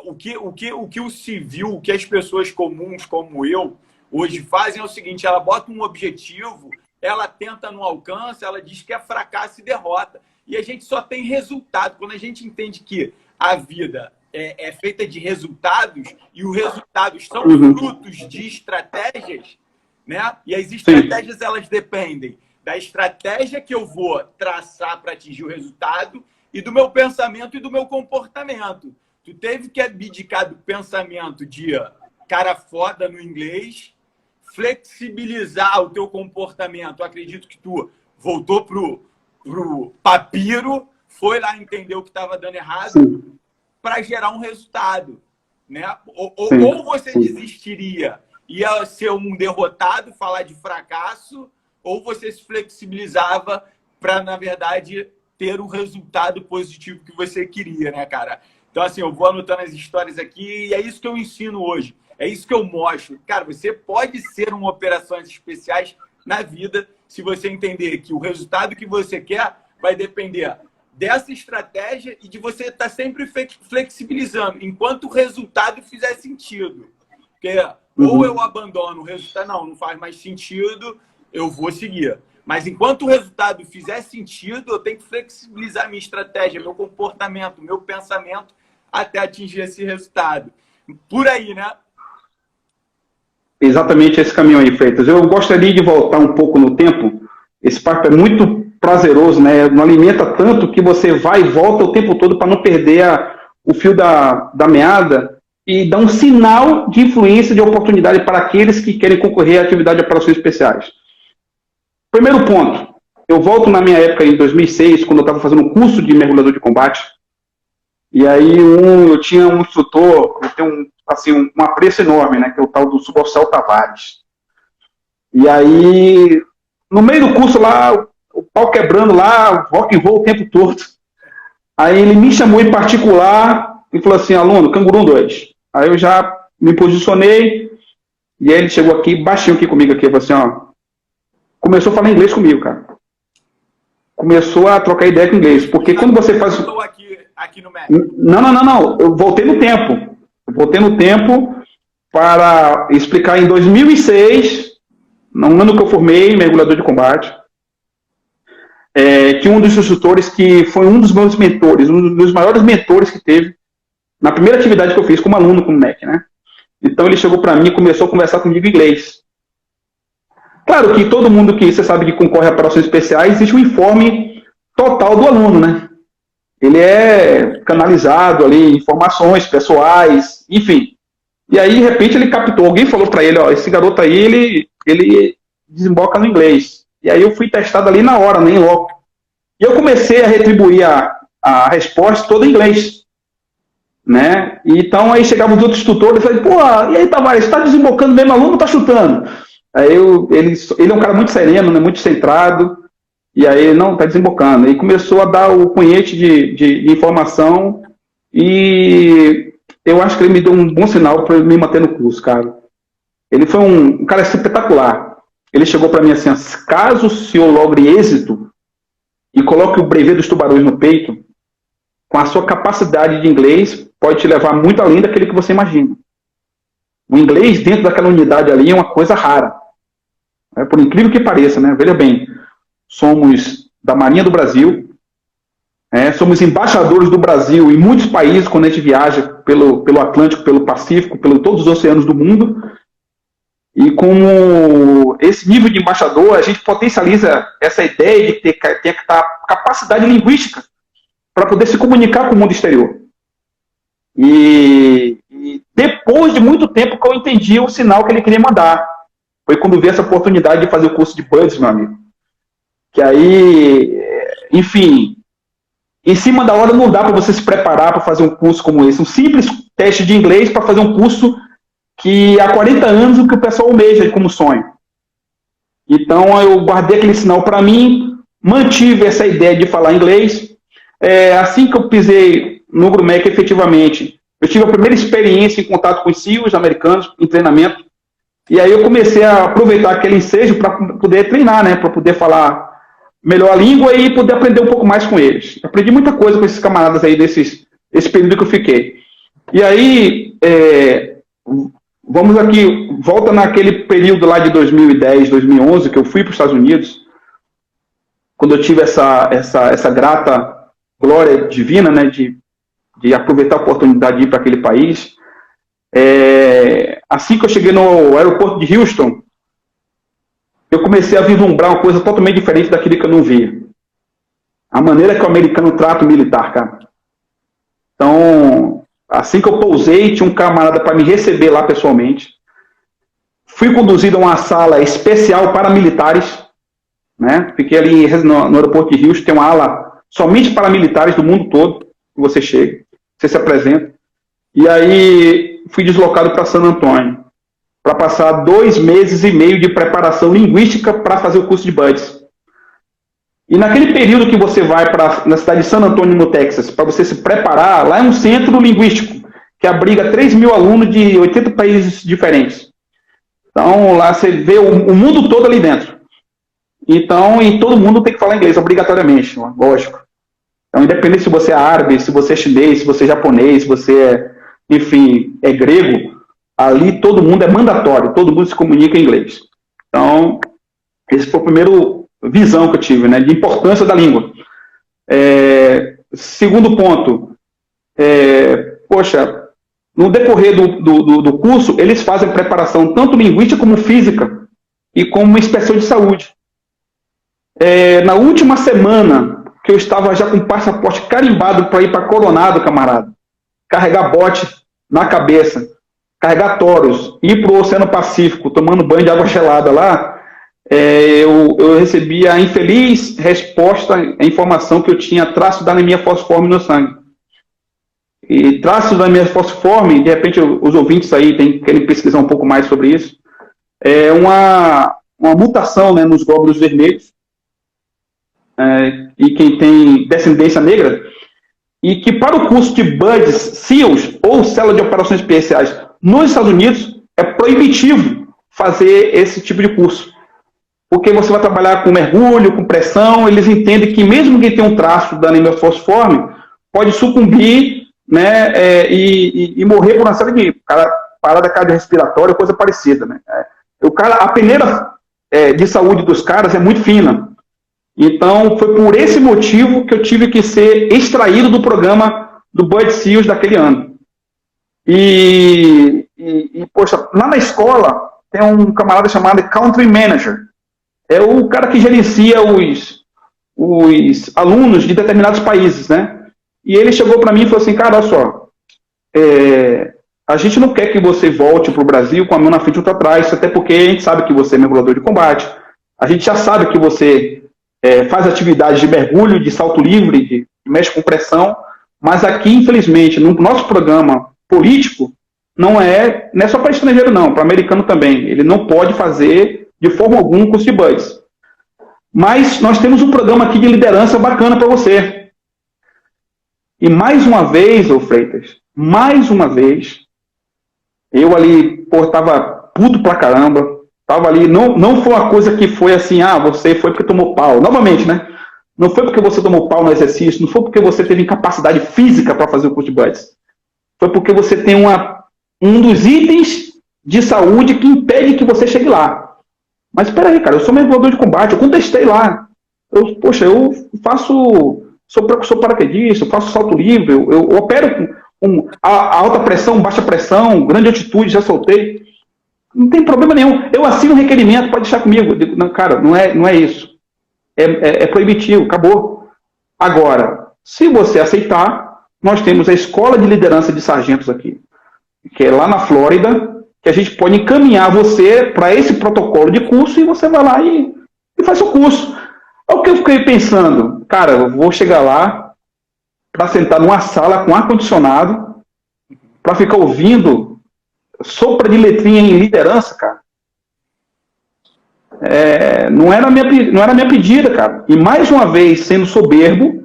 A: o que o civil, o que as pessoas comuns como eu hoje fazem é o seguinte: ela bota um objetivo, ela tenta, não alcança, ela diz que é fracasso e derrota. E a gente só tem resultado. Quando a gente entende que a vida é feita de resultados e os resultados são frutos de estratégias, né? E as estratégias, elas dependem da estratégia que eu vou traçar para atingir o resultado e do meu pensamento e do meu comportamento. Tu teve que abdicar do pensamento de cara foda no inglês, flexibilizar o teu comportamento. Eu acredito que tu voltou pro papiro, foi lá entender o que estava dando errado para gerar um resultado, né? Ou você desistiria, ia ser um derrotado, falar de fracasso, ou você se flexibilizava para, na verdade, ter o resultado positivo que você queria, né, cara? Então, assim, eu vou anotando as histórias aqui e é isso que eu ensino hoje. É isso que eu mostro. Cara, você pode ser um operações especiais na vida se você entender que o resultado que você quer vai depender dessa estratégia e de você estar sempre flexibilizando enquanto o resultado fizer sentido. Porque ou eu abandono o resultado, não faz mais sentido, eu vou seguir. Mas enquanto o resultado fizer sentido, eu tenho que flexibilizar minha estratégia, meu comportamento, meu pensamento até atingir esse resultado. Por aí, né?
B: Exatamente esse caminho aí, Freitas. Eu gostaria de voltar um pouco no tempo. Esse papo é muito prazeroso, né? Não alimenta tanto que você vai e volta o tempo todo para não perder o fio da meada e dar um sinal de influência, de oportunidade para aqueles que querem concorrer à atividade de operações especiais. Primeiro ponto, eu volto na minha época, em 2006, quando eu estava fazendo um curso de mergulhador de combate, e aí eu tinha um instrutor, eu tenho um apreço enorme, né, que é o tal do Suborcel Tavares. E aí, no meio do curso lá, o pau quebrando lá, rock and roll o tempo todo. Aí ele me chamou em particular e falou assim: aluno, Canguru 2. Aí eu já me posicionei, e aí ele chegou aqui, baixinho aqui comigo, aqui, falou assim, começou a falar inglês comigo, cara. Começou a trocar ideia com inglês. Porque quando você faz...
A: Eu estou aqui no Mac.
B: Não. Eu voltei no tempo. Para explicar em 2006, no ano que eu formei, mergulhador de combate, tinha um dos instrutores que foi um dos meus mentores, um dos maiores mentores que teve na primeira atividade que eu fiz como aluno com o MEC, né? Então ele chegou para mim e começou a conversar comigo em inglês. Claro que todo mundo que você sabe que concorre a operações especiais, existe um informe total do aluno, né? Ele é canalizado ali, informações pessoais, enfim. E aí, de repente, ele captou, alguém falou para ele, esse garoto aí, ele desemboca no inglês. E aí eu fui testado ali na hora, nem logo. E eu comecei a retribuir a resposta toda em inglês, né? Então aí chegavam os outros tutores e falei, pô, e aí, Tavares, está desembocando mesmo aluno ou está chutando? Aí ele é um cara muito sereno, né, muito centrado, e aí ele, não, está desembocando. Aí começou a dar o punhete de informação, e eu acho que ele me deu um bom sinal para me manter no curso, cara. Ele foi um cara espetacular. Ele chegou para mim assim, caso o senhor logre êxito e coloque o brevet dos tubarões no peito, com a sua capacidade de inglês, pode te levar muito além daquele que você imagina. O inglês dentro daquela unidade ali é uma coisa rara. Por incrível que pareça, né? Veja bem, somos da Marinha do Brasil, somos embaixadores do Brasil em muitos países quando a gente viaja pelo Atlântico, pelo Pacífico, pelo todos os oceanos do mundo. E como esse nível de embaixador, a gente potencializa essa ideia de ter capacidade linguística para poder se comunicar com o mundo exterior. E depois de muito tempo que eu entendi o sinal que ele queria mandar. Foi quando vi essa oportunidade de fazer o curso de Buds, meu amigo. Que aí, enfim, em cima da hora não dá para você se preparar para fazer um curso como esse. Um simples teste de inglês para fazer um curso que há 40 anos o que o pessoal almeja como sonho. Então eu guardei aquele sinal para mim, mantive essa ideia de falar inglês. Assim que eu pisei no Grumec, efetivamente, eu tive a primeira experiência em contato com os CEOs americanos, em treinamento, e aí eu comecei a aproveitar aquele ensejo para poder treinar, né, para poder falar melhor a língua e poder aprender um pouco mais com eles. Aprendi muita coisa com esses camaradas aí, desse período que eu fiquei. E aí, vamos aqui, volta naquele período lá de 2010, 2011, que eu fui para os Estados Unidos, quando eu tive essa grata glória divina, né, de aproveitar a oportunidade de ir para aquele país. Assim que eu cheguei no aeroporto de Houston, eu comecei a vislumbrar uma coisa totalmente diferente daquilo que eu não via. A maneira que o americano trata o militar, cara. Então, assim que eu pousei, tinha um camarada para me receber lá pessoalmente. Fui conduzido a uma sala especial para militares, né? Fiquei ali no aeroporto de Houston, tem uma ala somente para militares do mundo todo, que você chega, você se apresenta. E aí fui deslocado para San Antônio, para passar 2 meses e meio de preparação linguística para fazer o curso de Buds. E naquele período que você vai na cidade de San Antônio, no Texas, para você se preparar, lá é um centro linguístico, que abriga 3.000 alunos de 80 países diferentes. Então, lá você vê o mundo todo ali dentro. Então, e todo mundo tem que falar inglês, obrigatoriamente, lógico. Então, independente se você é árabe, se você é chinês, se você é japonês, se você enfim, é grego, ali todo mundo é mandatório, todo mundo se comunica em inglês. Então, esse foi a primeira visão que eu tive, né, de importância da língua. Segundo ponto, poxa, no decorrer do curso, eles fazem preparação tanto linguística como física e como uma inspeção de saúde. Na última semana, que eu estava já com o passaporte carimbado para ir para Coronado, camarada, carregar bote na cabeça, carregar toros, ir para o Oceano Pacífico, tomando banho de água gelada lá, eu recebi a infeliz resposta, a informação que eu tinha traço da anemia falciforme no sangue. E traço da anemia falciforme, de repente os ouvintes aí querem pesquisar um pouco mais sobre isso, é uma mutação, né, nos glóbulos vermelhos, e quem tem descendência negra, e que para o curso de Buds, SEALs, ou Célula de Operações Especiais, nos Estados Unidos, é proibitivo fazer esse tipo de curso. Porque você vai trabalhar com mergulho, com pressão, eles entendem que mesmo quem tem um traço da anemia falciforme, pode sucumbir, né, e morrer por uma série de parada cardiorrespiratória, coisa parecida, né. A peneira de saúde dos caras é muito fina. Então, foi por esse motivo que eu tive que ser extraído do programa do Buds SEALs daquele ano. Poxa, lá na escola, tem um camarada chamado Country Manager. É o cara que gerencia os alunos de determinados países, né? E ele chegou para mim e falou assim, cara, olha só, a gente não quer que você volte para o Brasil com a mão na frente e outra atrás, até porque a gente sabe que você é mergulhador de combate, a gente já sabe que você faz atividades de mergulho, de salto livre, de mexe com pressão, mas aqui, infelizmente, no nosso programa político, não é só para estrangeiro não, para americano também, ele não pode fazer de forma alguma um curso de BUD/S. Mas nós temos um programa aqui de liderança bacana para você. E mais uma vez, ô Freitas, mais uma vez, eu ali, estava puto pra caramba, tava ali, não foi uma coisa que foi assim, você foi porque tomou pau. Novamente, né? Não foi porque você tomou pau no exercício, não foi porque você teve incapacidade física para fazer o curso de BUD/S. Foi porque você tem um dos itens de saúde que impede que você chegue lá. Mas espera aí, cara, eu sou mergulhador de combate, eu contestei lá. Eu sou paraquedista, eu faço salto livre, eu opero com a alta pressão, baixa pressão, grande altitude, já soltei. Não tem problema nenhum. Eu assino um requerimento, pode deixar comigo. Eu digo, não, cara, não é isso. É proibitivo, acabou. Agora, se você aceitar, nós temos a Escola de Liderança de Sargentos aqui, que é lá na Flórida, que a gente pode encaminhar você para esse protocolo de curso e você vai lá e faz o curso. É o que eu fiquei pensando, cara, eu vou chegar lá para sentar numa sala com ar-condicionado, para ficar ouvindo sopa de letrinha em liderança, cara. Não era minha pedida, cara. E mais uma vez, sendo soberbo,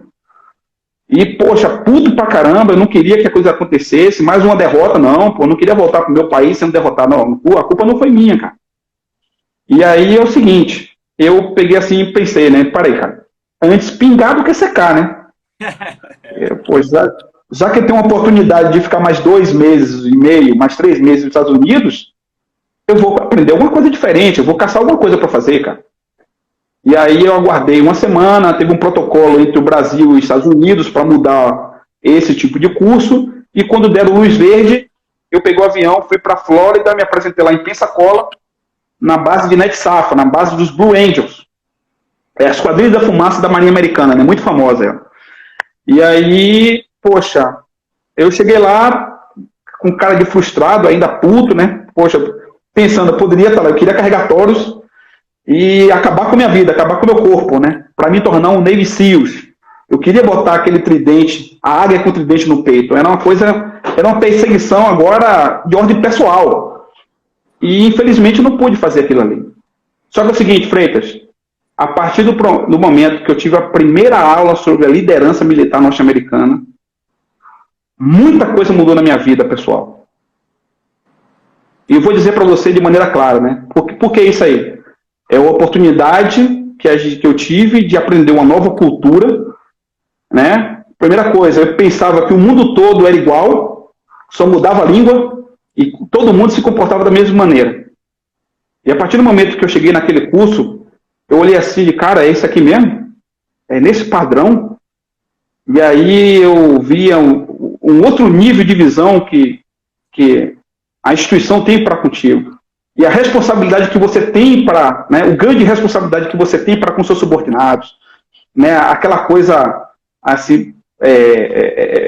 B: e, poxa, puto pra caramba, eu não queria que a coisa acontecesse, mais uma derrota, não, eu não queria voltar pro meu país sendo derrotado, não, a culpa não foi minha, cara. E aí é o seguinte, eu peguei assim e pensei, né, parei, cara, antes pingar do que secar, né? Já que eu tenho uma oportunidade de ficar mais 2 meses e meio, mais 3 meses nos Estados Unidos, eu vou aprender alguma coisa diferente, eu vou caçar alguma coisa para fazer, cara. E aí eu aguardei uma semana, teve um protocolo entre o Brasil e os Estados Unidos para mudar esse tipo de curso, e quando deram luz verde, eu peguei o avião, fui para a Flórida, me apresentei lá em Pensacola, na base de NetSafa, na base dos Blue Angels. É a Esquadrilha da Fumaça da Marinha Americana, né? Muito famosa ela. E aí, poxa, eu cheguei lá com cara de frustrado, ainda puto, né? Poxa, pensando, eu poderia estar lá, eu queria carregar toros e acabar com a minha vida, acabar com o meu corpo, né? Para me tornar um Navy SEALs. Eu queria botar aquele tridente, a águia com o tridente no peito. Era uma perseguição agora de ordem pessoal. E infelizmente eu não pude fazer aquilo ali. Só que é o seguinte, Freitas, a partir do momento que eu tive a primeira aula sobre a liderança militar norte-americana, muita coisa mudou na minha vida, pessoal. E eu vou dizer para você de maneira clara, né? Por que isso aí? É a oportunidade que eu tive de aprender uma nova cultura, né? Primeira coisa, eu pensava que o mundo todo era igual, só mudava a língua e todo mundo se comportava da mesma maneira. E a partir do momento que eu cheguei naquele curso, eu olhei assim de cara, é isso aqui mesmo? É nesse padrão? E aí eu via um outro nível de visão que a instituição tem para contigo. E a responsabilidade que você tem para, né, o grande responsabilidade que você tem para com seus subordinados, né, aquela coisa assim,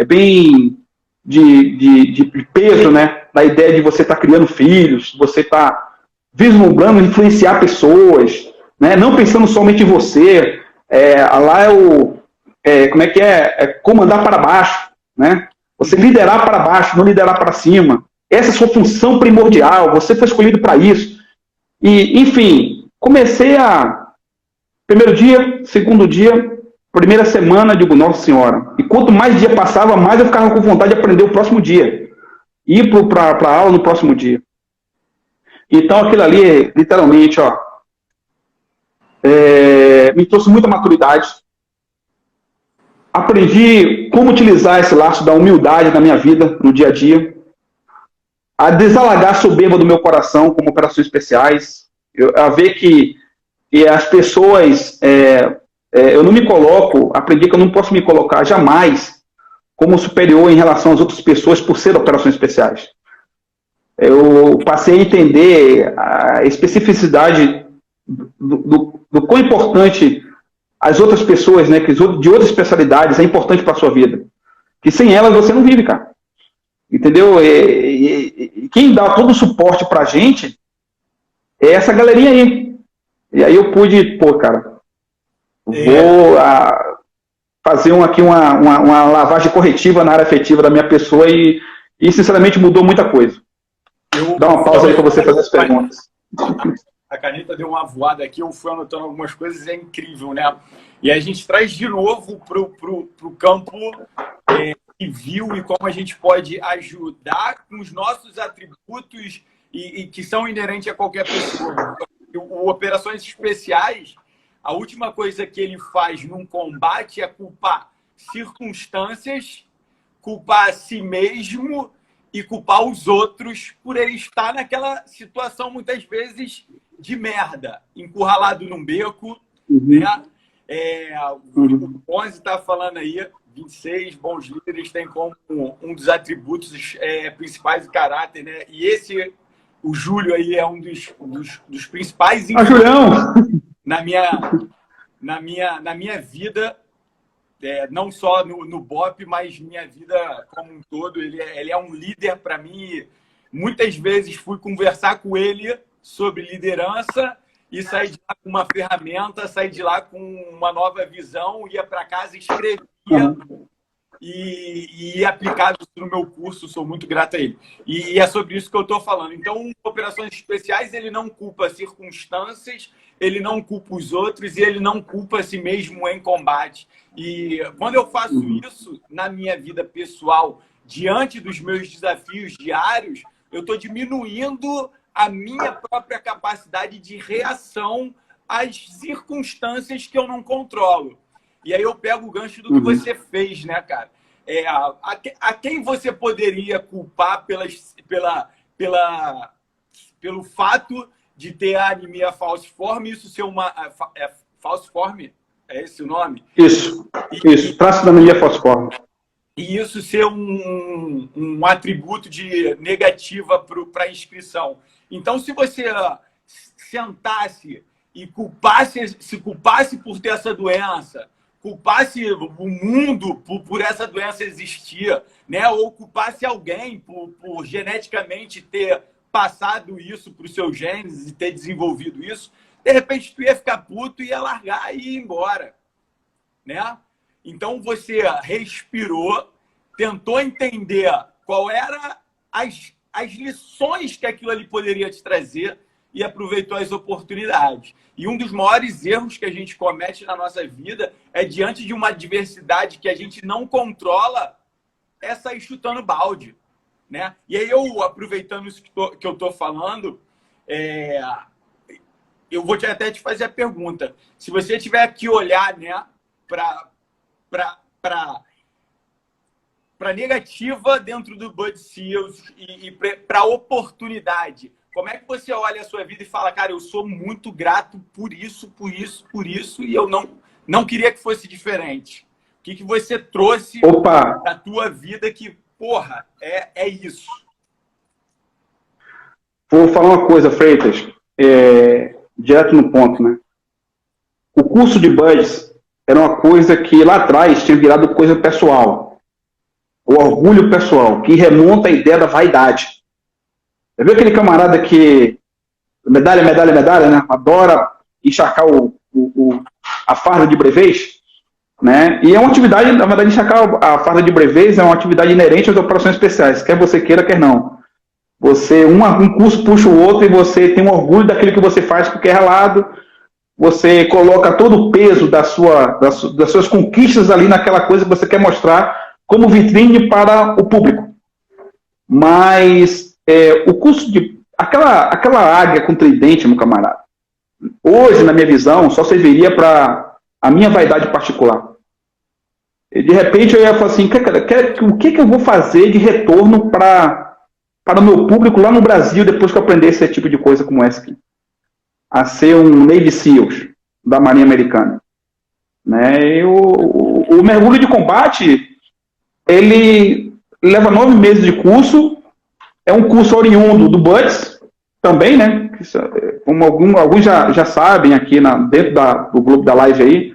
B: bem de peso, né, da ideia de você estar criando filhos, você estar vislumbrando influenciar pessoas, né, não pensando somente em você, lá como é que é comandar para baixo, né, você liderar para baixo, não liderar para cima. Essa é a sua função primordial, você foi escolhido para isso. E, enfim, comecei primeiro dia, segundo dia, primeira semana, digo, nossa senhora. E quanto mais dia passava, mais eu ficava com vontade de aprender o próximo dia. Ir para a aula no próximo dia. Então, aquilo ali, literalmente, me trouxe muita maturidade. Aprendi como utilizar esse laço da humildade na minha vida, no dia a dia. A desalagar a soberba do meu coração como operações especiais, a ver que as pessoas, eu não me coloco, aprendi que eu não posso me colocar jamais como superior em relação às outras pessoas por ser operações especiais. Eu passei a entender a especificidade do quão importante as outras pessoas, né, de outras especialidades, é importante para a sua vida. Que sem elas você não vive, cara. entendeu? E quem dá todo o suporte pra gente é essa galerinha aí. E aí eu pude, pô, cara, vou fazer aqui uma lavagem corretiva na área afetiva da minha pessoa e sinceramente mudou muita coisa. Dá uma pausa aí para você fazer as perguntas.
A: A caneta deu uma voada aqui, eu fui anotando algumas coisas, é incrível, né? E a gente traz de novo pro campo civil e como a gente pode ajudar com os nossos atributos e que são inerentes a qualquer pessoa. O Operações Especiais, a última coisa que ele faz num combate é culpar circunstâncias, culpar a si mesmo e culpar os outros por ele estar naquela situação, muitas vezes, de merda, encurralado num beco, né? O Ponzi está falando aí, 26 bons líderes têm como um dos atributos principais do caráter, né? E o Júlio aí é um dos principais
B: Julião!
A: na minha vida, não só no BOP, mas minha vida como um todo. Ele é um líder para mim. Muitas vezes fui conversar com ele sobre liderança e saí de lá com uma ferramenta, saí de lá com uma nova visão, ia para casa, escrevia e aplicava isso no meu curso. Sou muito grato a ele. E é sobre isso que eu estou falando. Então, Operações Especiais, ele não culpa circunstâncias, ele não culpa os outros e ele não culpa a si mesmo em combate. E quando eu faço isso na minha vida pessoal, diante dos meus desafios diários, eu estou diminuindo a minha própria capacidade de reação às circunstâncias que eu não controlo. E aí eu pego o gancho do que você fez, né, cara? A quem você poderia culpar pelo fato de ter a anemia falciforme, isso ser uma... falciforme? É esse o nome?
B: Isso. Traço da anemia falciforme.
A: E isso ser um atributo de negativa para a inscrição. Então, se você sentasse e se culpasse por ter essa doença, culpasse o mundo por essa doença existir, né? Ou culpasse alguém por geneticamente ter passado isso para os seus genes e ter desenvolvido isso, de repente tu ia ficar puto e ia largar e ir embora, né? Então você respirou, tentou entender qual era as lições que aquilo ali poderia te trazer e aproveitou as oportunidades. E um dos maiores erros que a gente comete na nossa vida é, diante de uma adversidade que a gente não controla, é sair chutando balde, né? E aí eu, aproveitando isso que eu estou falando, eu vou até te fazer a pergunta. Se você tiver que olhar, né, para negativa dentro do Bud Seals e para oportunidade, como é que você olha a sua vida e fala, cara, eu sou muito grato por isso, e eu não queria que fosse diferente? O que você trouxe da tua vida que, porra, é isso?
B: Vou falar uma coisa, Freitas, direto no ponto, né? O curso de Buds era uma coisa que lá atrás tinha virado coisa pessoal. O orgulho pessoal, que remonta à ideia da vaidade. Você viu aquele camarada que medalha, né? Adora encharcar a farda de brevês, né? E é uma atividade, na verdade, encharcar a farda de brevês é uma atividade inerente às operações especiais, quer você queira, quer não. Você, um curso puxa o outro e você tem um orgulho daquilo que você faz porque é ralado, você coloca todo o peso das suas conquistas ali naquela coisa que você quer mostrar como vitrine para o público. Mas o curso de... Aquela águia com tridente, meu camarada, hoje, na minha visão, só serviria para a minha vaidade particular. E, de repente, eu ia falar assim, o que eu vou fazer de retorno para o meu público lá no Brasil, depois que eu aprender esse tipo de coisa como essa aqui? A ser um Navy SEALs da Marinha Americana. Né? O mergulho de combate, ele leva 9 meses de curso, é um curso oriundo do Buds, também, né? Como alguns já sabem aqui dentro do grupo da live aí,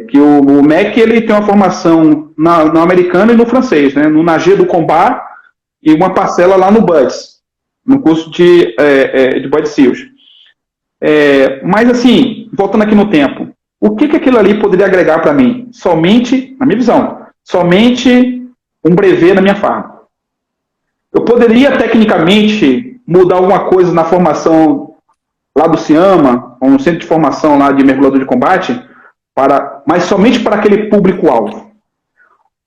B: Que o MEC ele tem uma formação no americano e no francês, né? No Nager do Combat e uma parcela lá no BUD/S, no curso de BUD SEALs. Mas assim, voltando aqui no tempo, o que aquilo ali poderia agregar para mim? Somente, na minha visão, somente um brevet na minha farm. Eu poderia, tecnicamente, mudar alguma coisa na formação lá do CIAMA, ou no centro de formação lá de mergulhador de combate, mas somente para aquele público-alvo.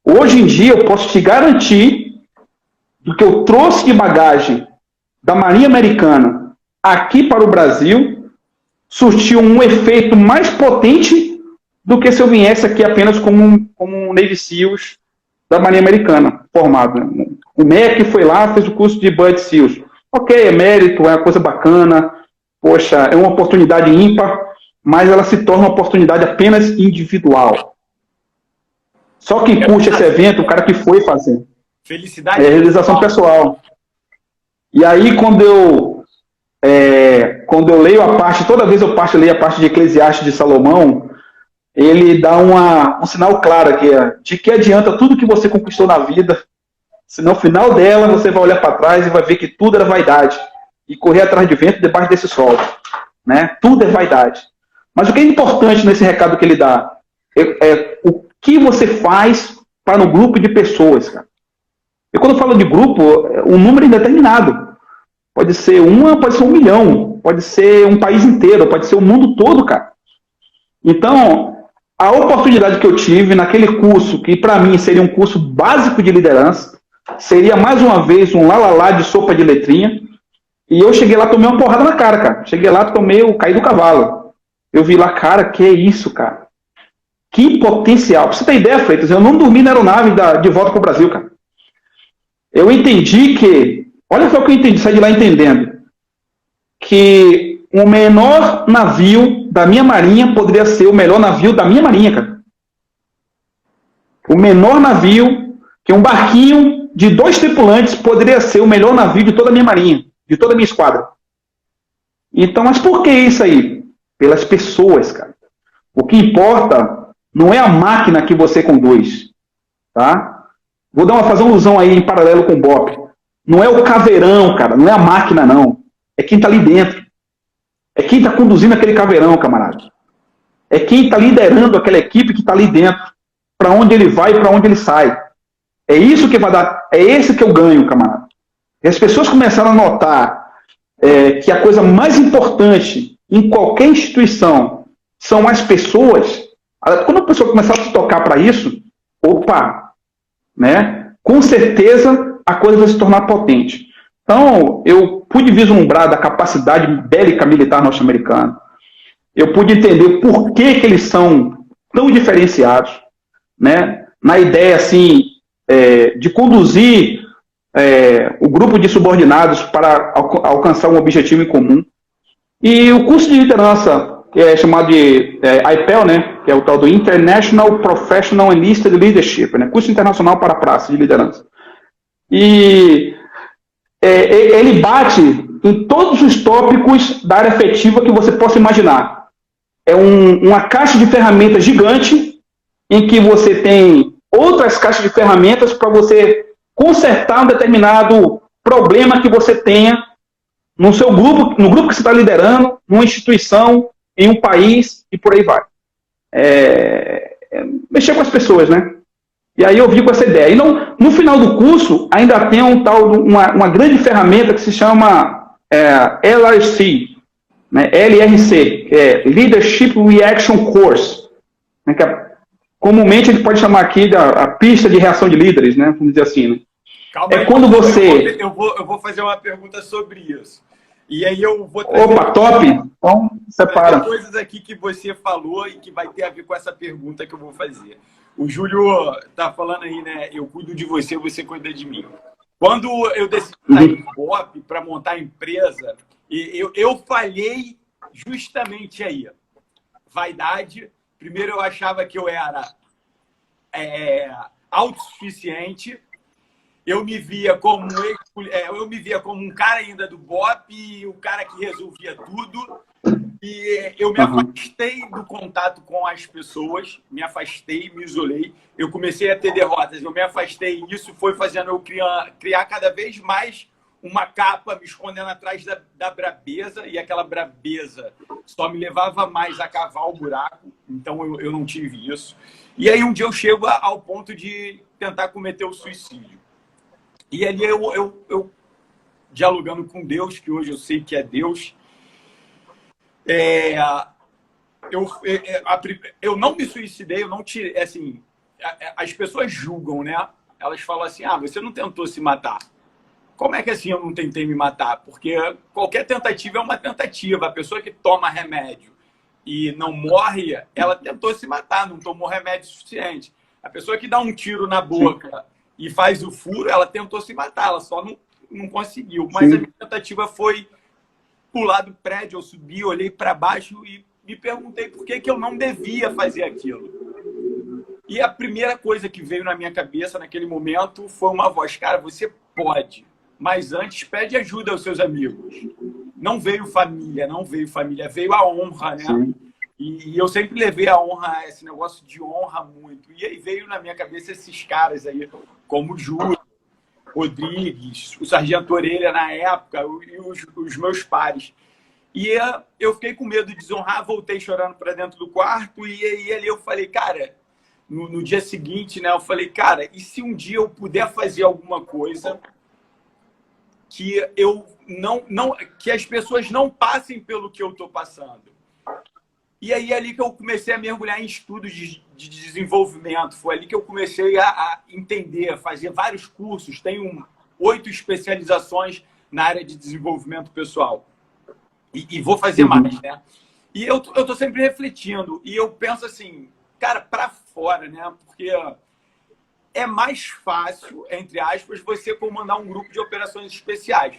B: Hoje em dia, eu posso te garantir do que eu trouxe de bagagem da Marinha Americana aqui para o Brasil, surtiu um efeito mais potente do que se eu viesse aqui apenas como um Navy SEALs da Marinha Americana, formado. O MEC foi lá, fez o curso de BUD SEALs. Ok, é mérito, é uma coisa bacana, poxa, é uma oportunidade ímpar, mas ela se torna uma oportunidade apenas individual. Só quem curte esse evento, o cara que foi fazer.
A: Felicidade.
B: É realização pessoal. E aí, quando eu leio a parte, toda vez eu leio a parte de Eclesiastes de Salomão, ele dá um sinal claro aqui, de que adianta tudo que você conquistou na vida, se no final dela você vai olhar para trás e vai ver que tudo era vaidade, e correr atrás de vento debaixo desse sol. Né? Tudo é vaidade. Mas o que é importante nesse recado que ele dá é o que você faz para um grupo de pessoas, cara. E quando eu falo de grupo, um número indeterminado. Pode ser pode ser 1 milhão, pode ser um país inteiro, pode ser o mundo todo, cara. Então, a oportunidade que eu tive naquele curso, que para mim seria um curso básico de liderança, seria mais uma vez um lá de sopa de letrinha, e eu cheguei lá, tomei uma porrada na cara, cara. Cheguei lá, caí do cavalo. Eu vi lá, cara, que é isso, cara? Que potencial. Pra você ter ideia, Freitas, eu não dormi na aeronave de volta pro Brasil, cara. Eu entendi que, olha só o que eu entendi, saí de lá entendendo, que o menor navio da minha marinha poderia ser o melhor navio da minha marinha, cara. O menor navio, que um barquinho de 2 tripulantes poderia ser o melhor navio de toda a minha marinha, de toda a minha esquadra. Então, mas por que isso aí? Pelas pessoas, cara. O que importa não é a máquina que você conduz, tá? Vou fazer uma alusão aí em paralelo com o BOP. Não é o caveirão, cara, não é a máquina, não. É quem está ali dentro. É quem está conduzindo aquele caveirão, camarada. É quem está liderando aquela equipe que está ali dentro. Para onde ele vai e para onde ele sai. É isso que vai dar, é esse que eu ganho, camarada. E as pessoas começaram a notar que a coisa mais importante em qualquer instituição são as pessoas. Quando a pessoa começar a se tocar para isso, opa, né? Com certeza a coisa vai se tornar potente. Então, eu pude vislumbrar da capacidade bélica militar norte-americana. Eu pude entender por que eles são tão diferenciados, né? Na ideia, assim, de conduzir o grupo de subordinados para alcançar um objetivo em comum. E o curso de liderança, que é chamado de IPEL, né? Que é o tal do International Professional Enlisted Leadership, né? Curso internacional para a praça de liderança. E ele bate em todos os tópicos da área efetiva que você possa imaginar. É uma caixa de ferramentas gigante em que você tem outras caixas de ferramentas para você consertar um determinado problema que você tenha no seu grupo, no grupo que você está liderando, numa instituição, em um país e por aí vai. Mexer com as pessoas, né? E aí eu vi com essa ideia. E no final do curso, ainda tem uma grande ferramenta que se chama LRC, né? LRC, que é Leadership Reaction Course, né? Que comumente a gente pode chamar aqui a pista de reação de líderes, né? Vamos dizer assim, né?
A: Calma aí,
B: quando você...
A: Eu vou fazer uma pergunta sobre isso. E aí eu vou
B: trazer... Opa, top! Então, separa.
A: Coisas aqui que você falou e que vai ter a ver com essa pergunta que eu vou fazer. O Júlio tá falando aí, né? Eu cuido de você, você cuida de mim. Quando eu decidi sair do BOP para montar a empresa, eu falhei justamente aí. Vaidade. Primeiro eu achava que eu era autossuficiente. Eu me via como um cara ainda do BOP, o cara que resolvia tudo. E eu me afastei do contato com as pessoas, me afastei, me isolei. Eu comecei a ter derrotas, eu me afastei e isso foi fazendo eu criar cada vez mais uma capa, me escondendo atrás da brabeza, e aquela brabeza só me levava mais a cavar o buraco, então eu não tive isso. E aí um dia eu chego ao ponto de tentar cometer o suicídio. E ali eu dialogando com Deus, que hoje eu sei que é Deus, eu não me suicidei, eu não tirei, assim, as pessoas julgam, né? Elas falam assim, você não tentou se matar. Como é que assim eu não tentei me matar? Porque qualquer tentativa é uma tentativa. A pessoa que toma remédio e não morre, ela tentou se matar, não tomou remédio suficiente. A pessoa que dá um tiro na boca e faz o furo, ela tentou se matar, ela só não conseguiu. Mas a minha tentativa foi pular do prédio, eu subi, olhei para baixo e me perguntei por que eu não devia fazer aquilo. E a primeira coisa que veio na minha cabeça naquele momento foi uma voz: cara, você pode, mas antes pede ajuda aos seus amigos. Não veio família, veio a honra, né? Sim. E eu sempre levei a honra, esse negócio de honra muito. E aí veio na minha cabeça esses caras aí, como o Júlio Rodrigues, o Sargento Orelha na época, e os meus pares. E eu fiquei com medo de desonrar, voltei chorando para dentro do quarto, e aí ali eu falei, cara, no dia seguinte, né, eu falei, cara, e se um dia eu puder fazer alguma coisa que que as pessoas não passem pelo que eu estou passando? E aí ali que eu comecei a mergulhar em estudos de desenvolvimento. Foi ali que eu comecei a entender, a fazer vários cursos. Tenho 8 especializações na área de desenvolvimento pessoal. E vou fazer mais, né? E eu tô sempre refletindo. E eu penso assim, cara, para fora, né? Porque é mais fácil, entre aspas, você comandar um grupo de operações especiais.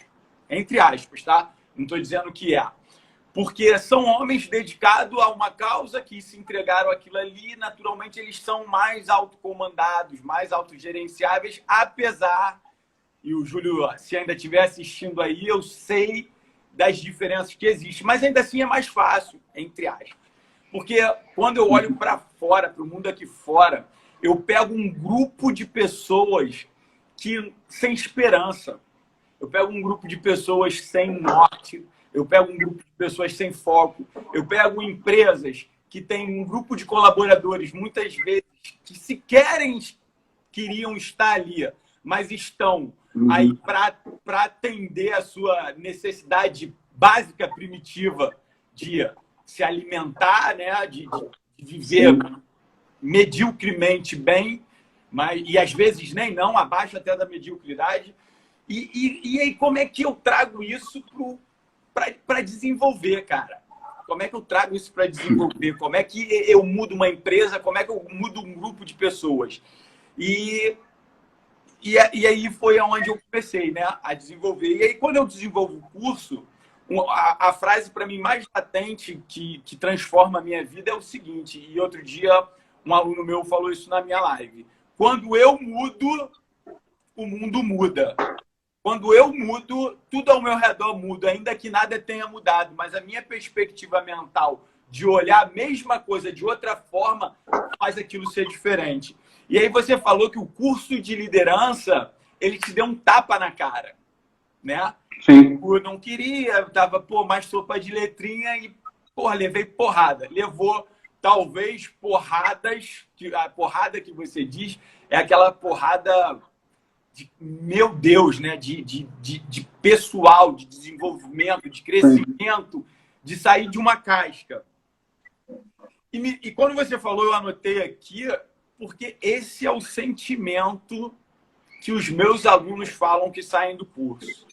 A: Entre aspas, tá? Não estou dizendo que é. Porque são homens dedicados a uma causa que se entregaram aquilo ali, naturalmente eles são mais autocomandados, mais autogerenciáveis, apesar, e o Júlio, se ainda estiver assistindo aí, eu sei das diferenças que existem, mas ainda assim é mais fácil, entre aspas. Porque quando eu olho para fora, para o mundo aqui fora, eu pego um grupo de pessoas sem esperança, eu pego um grupo de pessoas sem norte, eu pego um grupo de pessoas sem foco, eu pego empresas que têm um grupo de colaboradores, muitas vezes, que queriam estar ali, mas estão aí para atender a sua necessidade básica, primitiva, de se alimentar, né? de viver mediocremente bem, e às vezes nem não, abaixo até da mediocridade. E aí como é que eu trago isso para desenvolver, cara? Como é que eu trago isso para desenvolver? Como é que eu mudo uma empresa? Como é que eu mudo um grupo de pessoas? E aí foi onde eu comecei, né, a desenvolver. E aí, quando eu desenvolvo o curso, a frase para mim mais latente que transforma a minha vida é o seguinte, e outro dia um aluno meu falou isso na minha live: quando eu mudo, o mundo muda. Quando eu mudo, tudo ao meu redor muda, ainda que nada tenha mudado, mas a minha perspectiva mental de olhar a mesma coisa de outra forma faz aquilo ser diferente. E aí você falou que o curso de liderança, ele te deu um tapa na cara, né? Sim. Eu não queria, eu tava, mais sopa de letrinha e, levei porrada. Levou, talvez, porradas, a porrada que você diz é aquela porrada... meu Deus, né? de pessoal, de desenvolvimento, de crescimento, de sair de uma casca. E quando você falou, eu anotei aqui, porque esse é o sentimento que os meus alunos falam que saem do curso.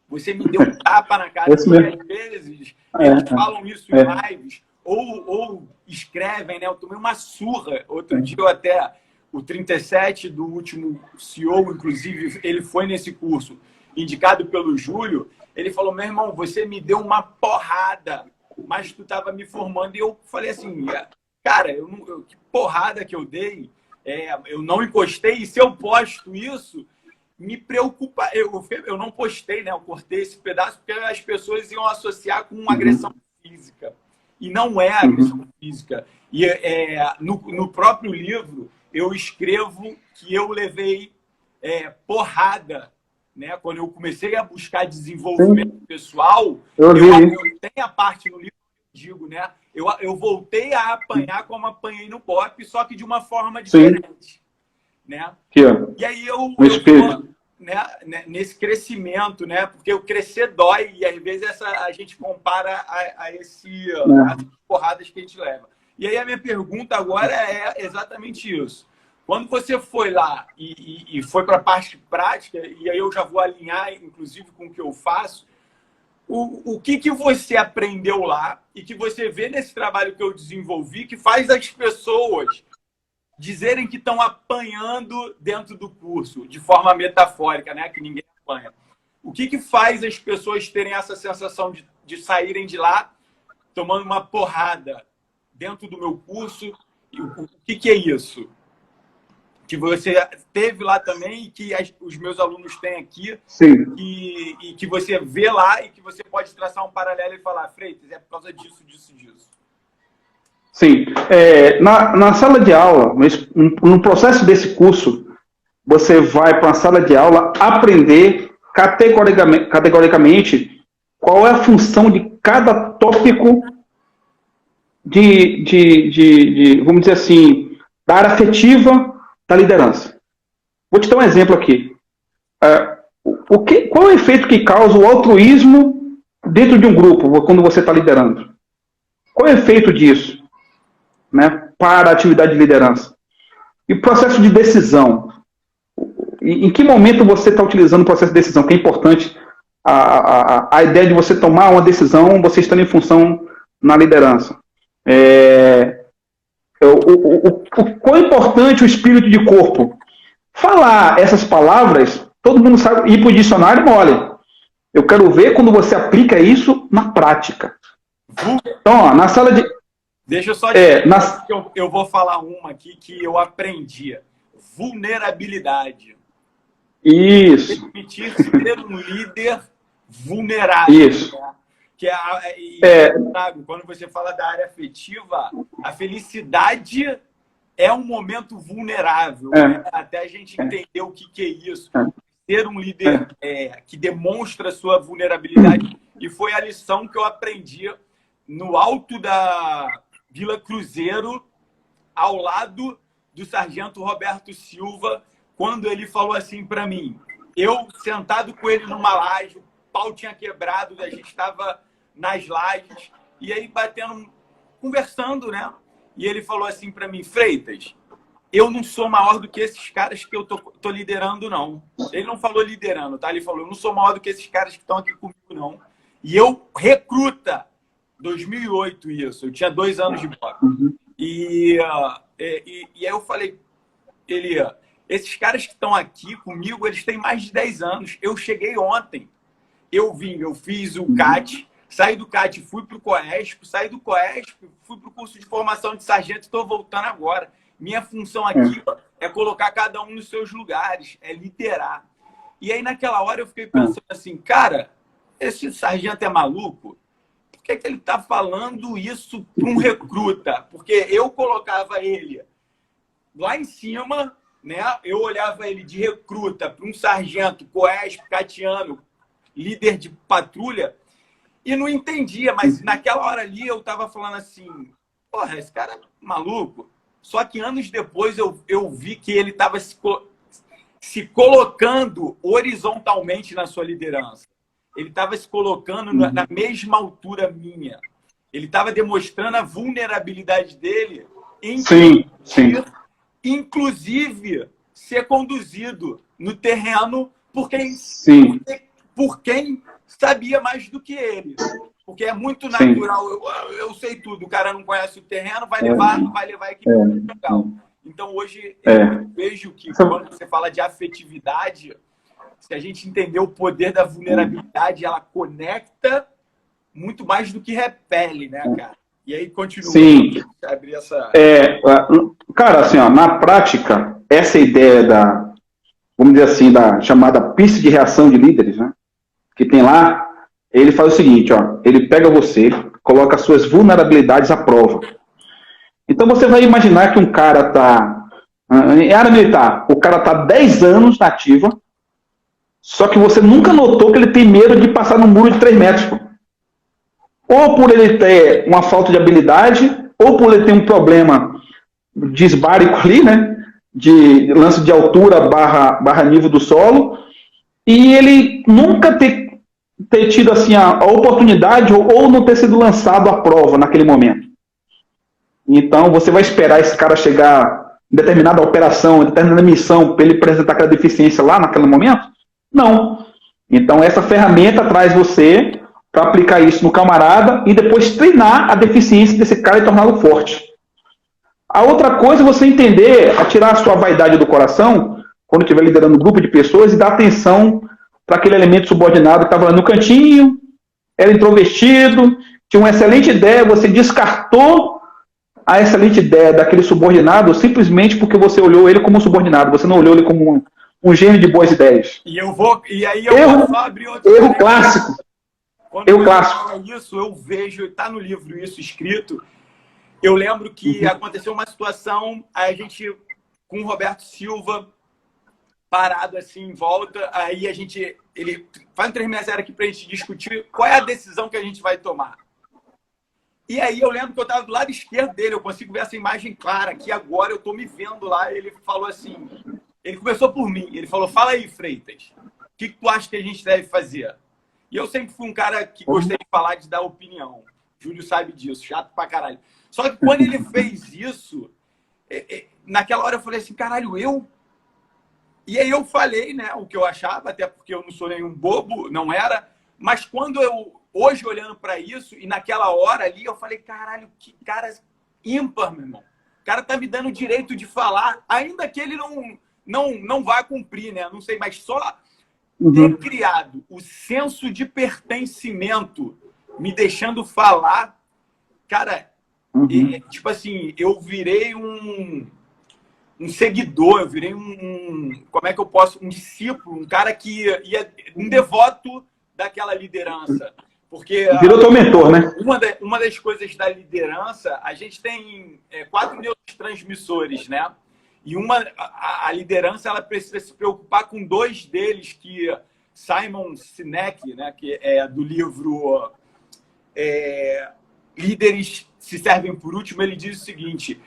A: Você me deu um tapa na cara. Às vezes, eles falam isso em lives, ou escrevem, né? Eu tomei uma surra. Outro dia eu até... O 37 do último CEO, inclusive, ele foi nesse curso, indicado pelo Júlio. Ele falou: meu irmão, você me deu uma porrada, mas tu estava me formando. E eu falei assim, cara, que porrada que eu dei, eu não encostei. E se eu posto isso, me preocupa. Eu não postei, né? Eu cortei esse pedaço porque as pessoas iam associar com uma agressão física. e não é agressão física. E no próprio livro, eu escrevo que eu levei porrada, né? Quando eu comecei a buscar desenvolvimento pessoal, eu tenho a parte no livro que eu digo, né? Eu voltei a apanhar como apanhei no BOPE, só que de uma forma diferente. Né? E aí eu né, nesse crescimento, né? Porque o crescer dói e às vezes a gente compara as porradas que a gente leva. E aí a minha pergunta agora é exatamente isso. Quando você foi lá e foi para a parte prática, e aí eu já vou alinhar, inclusive, com o que eu faço, o que você aprendeu lá e que você vê nesse trabalho que eu desenvolvi que faz as pessoas dizerem que estão apanhando dentro do curso, de forma metafórica, né? Que ninguém apanha. O que faz as pessoas terem essa sensação de saírem de lá tomando uma porrada dentro do meu curso? O que é isso? Que você teve lá também e que os meus alunos têm aqui.
B: Sim.
A: E que você vê lá e que você pode traçar um paralelo e falar, Freitas, é por causa disso, disso, disso.
B: Sim. Na sala de aula, no processo desse curso, você vai para a sala de aula aprender categoricamente qual é a função de cada tópico vamos dizer assim, da área afetiva da liderança. Vou te dar um exemplo aqui. Qual é o efeito que causa o altruísmo dentro de um grupo, quando você está liderando? Qual é o efeito disso, né, para a atividade de liderança? E o processo de decisão? Em que momento você está utilizando o processo de decisão? Que é importante a ideia de você tomar uma decisão, você estando em função na liderança. Quão é importante o espírito de corpo? Falar essas palavras, todo mundo sabe, ir para o dicionário mole. Eu quero ver quando você aplica isso na prática. Então, ó, na sala de...
A: Deixa eu só dizer que eu vou falar uma aqui que eu aprendi. Vulnerabilidade.
B: Isso.
A: Permitir ser um líder vulnerável.
B: Isso.
A: Né? Que sabe, quando você fala da área afetiva, a felicidade é um momento vulnerável. Né? Até a gente entender o que é isso. Ser um líder que demonstra sua vulnerabilidade. E foi a lição que eu aprendi no alto da Vila Cruzeiro, ao lado do sargento Roberto Silva, quando ele falou assim para mim. Eu, sentado com ele numa laje, o pau tinha quebrado, a gente estava nas lajes, e aí batendo, conversando, né? E ele falou assim para mim, Freitas, eu não sou maior do que esses caras que eu tô liderando, não. Ele não falou liderando, tá? Ele falou, eu não sou maior do que esses caras que estão aqui comigo, não. E eu, recruta, 2008 isso, eu tinha 2 anos de BOPE. E aí eu falei, esses caras que estão aqui comigo, eles têm mais de 10 anos. Eu cheguei ontem. Eu fiz o CAT, saí do CAT, fui para o COESP, saí do COESP, fui para o curso de formação de sargento e estou voltando agora. Minha função aqui é colocar cada um nos seus lugares, é liderar. E aí, naquela hora, eu fiquei pensando assim, cara, esse sargento é maluco? Por que ele está falando isso para um recruta? Porque eu colocava ele lá em cima, né? Eu olhava ele de recruta para um sargento, COESP, catiano, líder de patrulha, e não entendia, mas naquela hora ali eu estava falando assim, porra, esse cara é maluco. Só que anos depois eu vi que ele estava se colocando horizontalmente na sua liderança. Ele estava se colocando na mesma altura minha. Ele estava demonstrando a vulnerabilidade dele em inclusive ser conduzido no terreno por quem sabia mais do que ele. Porque é muito natural. Eu sei tudo. O cara não conhece o terreno, vai levar a equipe legal. Então, hoje, eu vejo que quando você fala de afetividade, se a gente entender o poder da vulnerabilidade, ela conecta muito mais do que repele, né, cara? E aí, continua.
B: Sim.
A: Abrir essa...
B: cara, assim, ó, na prática, essa ideia da, vamos dizer assim, da chamada pista de reação de líderes, né? Que tem lá, ele faz o seguinte, ó, ele pega você, coloca as suas vulnerabilidades à prova. Então você vai imaginar que um cara está, em área militar, o cara está 10 anos na ativa, só que você nunca notou que ele tem medo de passar no muro de 3 metros. Pô. Ou por ele ter uma falta de habilidade, ou por ele ter um problema de esbárico ali, né? De lance de altura barra nível do solo, e ele nunca ter tido assim, a oportunidade ou não ter sido lançado à prova naquele momento. Então você vai esperar esse cara chegar em determinada operação, em determinada missão, para ele apresentar aquela deficiência lá naquele momento? Não. Então essa ferramenta traz você para aplicar isso no camarada e depois treinar a deficiência desse cara e torná-lo forte. A outra coisa é você entender, a tirar a sua vaidade do coração, quando estiver liderando um grupo de pessoas, e dar atenção para aquele elemento subordinado que estava lá no cantinho, era introvertido, tinha uma excelente ideia, você descartou a excelente ideia daquele subordinado simplesmente porque você olhou ele como um subordinado, você não olhou ele como um gênio de boas ideias.
A: E aí eu vou abrir outro
B: erro clássico.
A: Quando eu falo isso, eu vejo, está no livro isso escrito. Eu lembro que aconteceu uma situação, a gente, com o Roberto Silva, parado assim em volta, aí ele faz um 360 aqui para a gente discutir qual é a decisão que a gente vai tomar. E aí eu lembro que eu estava do lado esquerdo dele, eu consigo ver essa imagem clara, que agora eu estou me vendo lá, ele falou assim, ele começou por mim, ele falou, fala aí, Freitas, o que tu acha que a gente deve fazer? E eu sempre fui um cara que gostei de falar, de dar opinião. Júlio sabe disso, chato pra caralho. Só que quando ele fez isso, naquela hora eu falei assim, caralho, eu? E aí eu falei, né, o que eu achava, até porque eu não sou nenhum bobo, não era. Mas quando hoje olhando para isso, e naquela hora ali, eu falei, caralho, que cara ímpar, meu irmão. O cara tá me dando o direito de falar, ainda que ele não vá cumprir, né? Não sei, mas só ter criado o senso de pertencimento, me deixando falar, cara, tipo assim, eu virei um seguidor, eu virei como é que eu posso, um discípulo, um cara que ia, um devoto daquela liderança. Porque
B: virou teu mentor, né?
A: Uma das coisas da liderança, a gente tem 4 neurotransmissores, né? E a liderança, ela precisa se preocupar com 2 deles, que Simon Sinek, né, que é do livro Líderes se servem por último, ele diz o seguinte,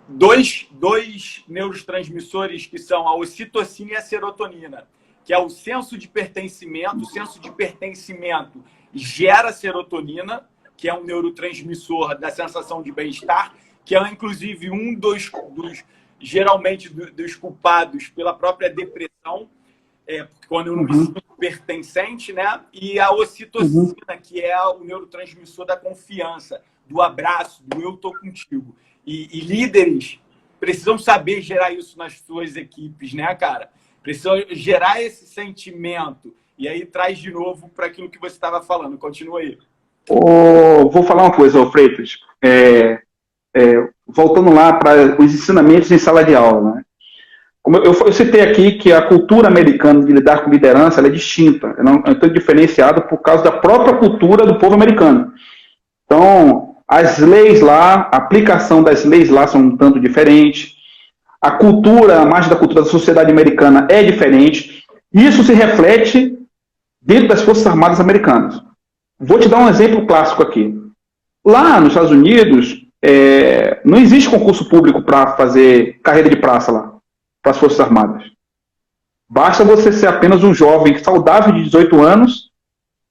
A: dois neurotransmissores que são a ocitocina e a serotonina, que é o senso de pertencimento. O senso de pertencimento gera serotonina, que é um neurotransmissor da sensação de bem-estar, que é inclusive um geralmente dos culpados pela própria depressão, quando eu não me sinto pertencente, né? E a ocitocina, que é o neurotransmissor da confiança, do abraço, do eu tô contigo. E líderes precisam saber gerar isso nas suas equipes, né, cara? Precisam gerar esse sentimento. E aí traz de novo para aquilo que você estava falando. Continua aí.
B: Vou falar uma coisa, Freitas. Voltando lá para os ensinamentos em sala de aula, né? Como eu citei aqui que a cultura americana de lidar com liderança ela é distinta, é tão diferenciada por causa da própria cultura do povo americano. Então, as leis lá, a aplicação das leis lá são um tanto diferentes, a cultura, a margem da cultura da sociedade americana é diferente, isso se reflete dentro das Forças Armadas Americanas. Vou te dar um exemplo clássico aqui. Lá nos Estados Unidos, não existe concurso público para fazer carreira de praça lá, para as Forças Armadas. Basta você ser apenas um jovem saudável de 18 anos,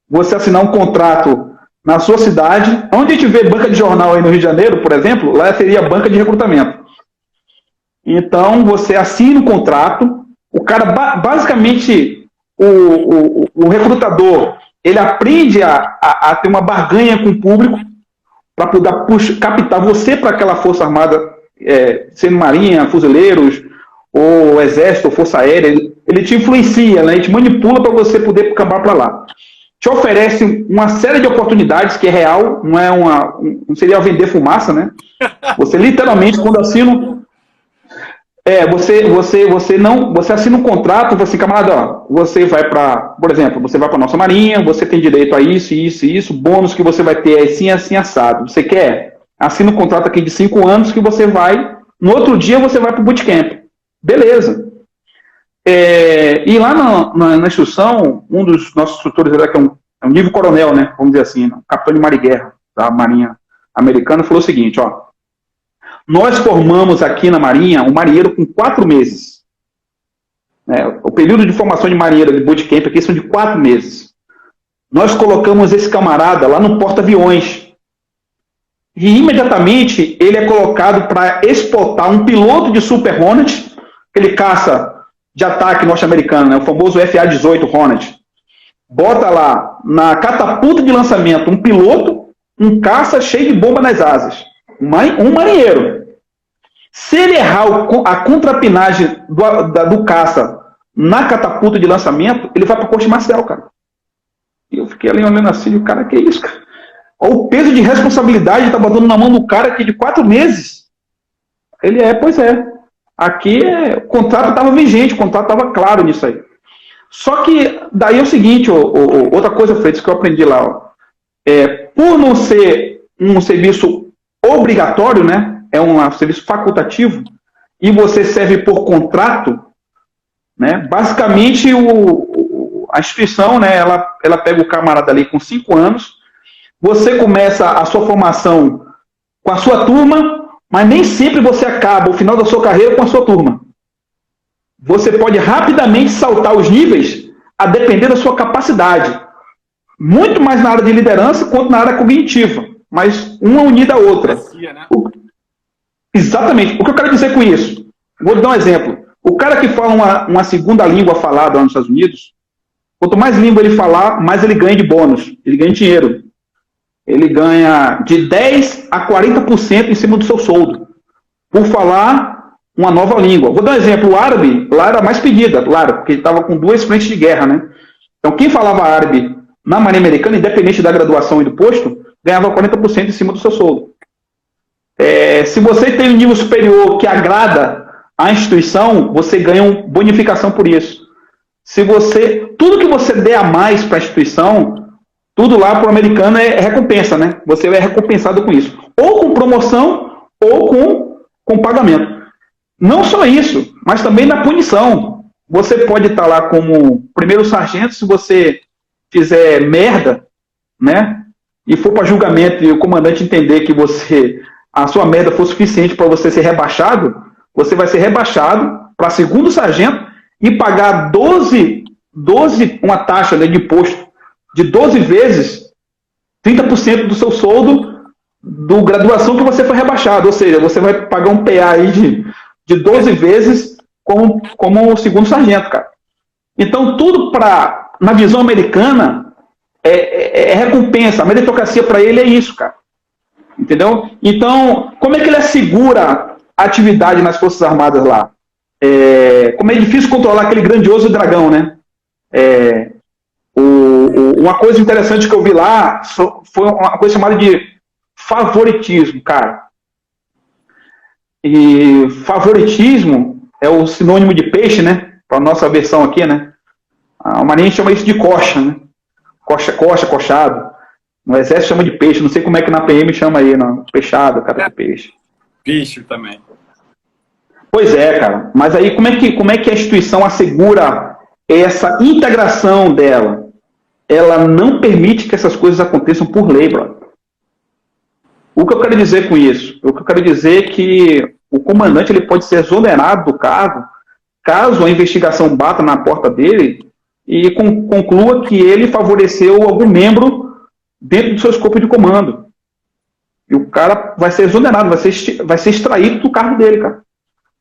B: você assinar um contrato na sua cidade, onde a gente vê banca de jornal aí no Rio de Janeiro, por exemplo, lá seria a banca de recrutamento. Então, você assina o contrato, o cara, basicamente, o recrutador, ele aprende a ter uma barganha com o público para poder captar você para aquela Força Armada, sendo Marinha, Fuzileiros, ou Exército, ou Força Aérea, ele te influencia, né? Ele te manipula para você poder cambar para lá. Te oferece uma série de oportunidades que é real, não seria vender fumaça, né? Você literalmente, quando assina... Você assina um contrato, você assim, camarada, ó, você vai para, por exemplo, você vai para nossa marinha, você tem direito a isso, isso e isso, bônus que você vai ter assim, assim, assado. Você quer? Assina um contrato aqui de 5 anos que você vai, no outro dia você vai para o bootcamp. Beleza. E lá na instrução, um dos nossos instrutores, que é um nível coronel, né, vamos dizer assim, um capitão de mar e guerra da Marinha Americana, falou o seguinte, ó, nós formamos aqui na Marinha um marinheiro com 4 meses. O período de formação de marinheiro de bootcamp aqui são de 4 meses. Nós colocamos esse camarada lá no porta-aviões. E imediatamente ele é colocado para explotar um piloto de Super Hornet, aquele caça de ataque norte-americano, né, o famoso FA-18 Hornet. Bota lá na catapulta de lançamento um piloto, um caça cheio de bomba nas asas. Um marinheiro. Se ele errar a contrapinagem do caça na catapulta de lançamento, ele vai para a corte marcial, cara. E eu fiquei ali olhando assim, o cara, que é isso, cara? Olha o peso de responsabilidade que tá botando na mão do cara aqui de 4 meses. Ele pois é. Aqui o contrato estava vigente, o contrato estava claro nisso aí. Só que daí é o seguinte, outra coisa, Freitas, que eu aprendi lá, ó, por não ser um serviço obrigatório, né? É um serviço facultativo, e você serve por contrato, né? Basicamente a instituição, né, ela pega o camarada ali com 5 anos, você começa a sua formação com a sua turma, mas nem sempre você acaba o final da sua carreira com a sua turma. Você pode rapidamente saltar os níveis a depender da sua capacidade. Muito mais na área de liderança quanto na área cognitiva, mas uma unida à outra. Exatamente. O que eu quero dizer com isso? Vou dar um exemplo. O cara que fala uma segunda língua falada lá nos Estados Unidos, quanto mais língua ele falar, mais ele ganha de bônus. Ele ganha dinheiro. Ele ganha de 10% a 40% em cima do seu soldo, por falar uma nova língua. Vou dar um exemplo. O árabe, lá era mais pedida, claro, porque ele estava com 2 frentes de guerra, né? Então, quem falava árabe na Marinha Americana, independente da graduação e do posto, ganhava 40% em cima do seu soldo. Se você tem um nível superior que agrada a instituição, você ganha uma bonificação por isso. Tudo que você der a mais para a instituição, tudo lá para o americano é recompensa, né? Você é recompensado com isso. Ou com promoção, ou com pagamento. Não só isso, mas também na punição. Você pode estar lá como primeiro sargento, se você fizer merda, né? E for para julgamento e o comandante entender que a sua merda for suficiente para você ser rebaixado, você vai ser rebaixado para segundo sargento e pagar uma taxa, né, de imposto de 12 vezes 30% do seu soldo do graduação que você foi rebaixado. Ou seja, você vai pagar um PA aí de 12 vezes como segundo sargento, cara. Então, tudo na visão americana é recompensa. A meritocracia para ele é isso, cara. Entendeu? Então, como é que ele assegura a atividade nas Forças Armadas lá? Como é difícil controlar aquele grandioso dragão, né? Uma coisa interessante que eu vi lá foi uma coisa chamada de favoritismo, cara. E favoritismo é o sinônimo de peixe, né? Para a nossa versão aqui, né? A Marinha chama isso de coxa, né? Coxado. No Exército chama de peixe, não sei como é que na PM chama aí, não. Peixado, cara, de peixe.
A: Bicho também.
B: Pois é, cara. Mas aí como é que a instituição assegura essa integração dela? Ela não permite que essas coisas aconteçam por lei, brother. O que eu quero dizer com isso? O que eu quero dizer é que o comandante ele pode ser exonerado do cargo caso a investigação bata na porta dele e conclua que ele favoreceu algum membro dentro do seu escopo de comando. E o cara vai ser exonerado, vai ser extraído do cargo dele, cara.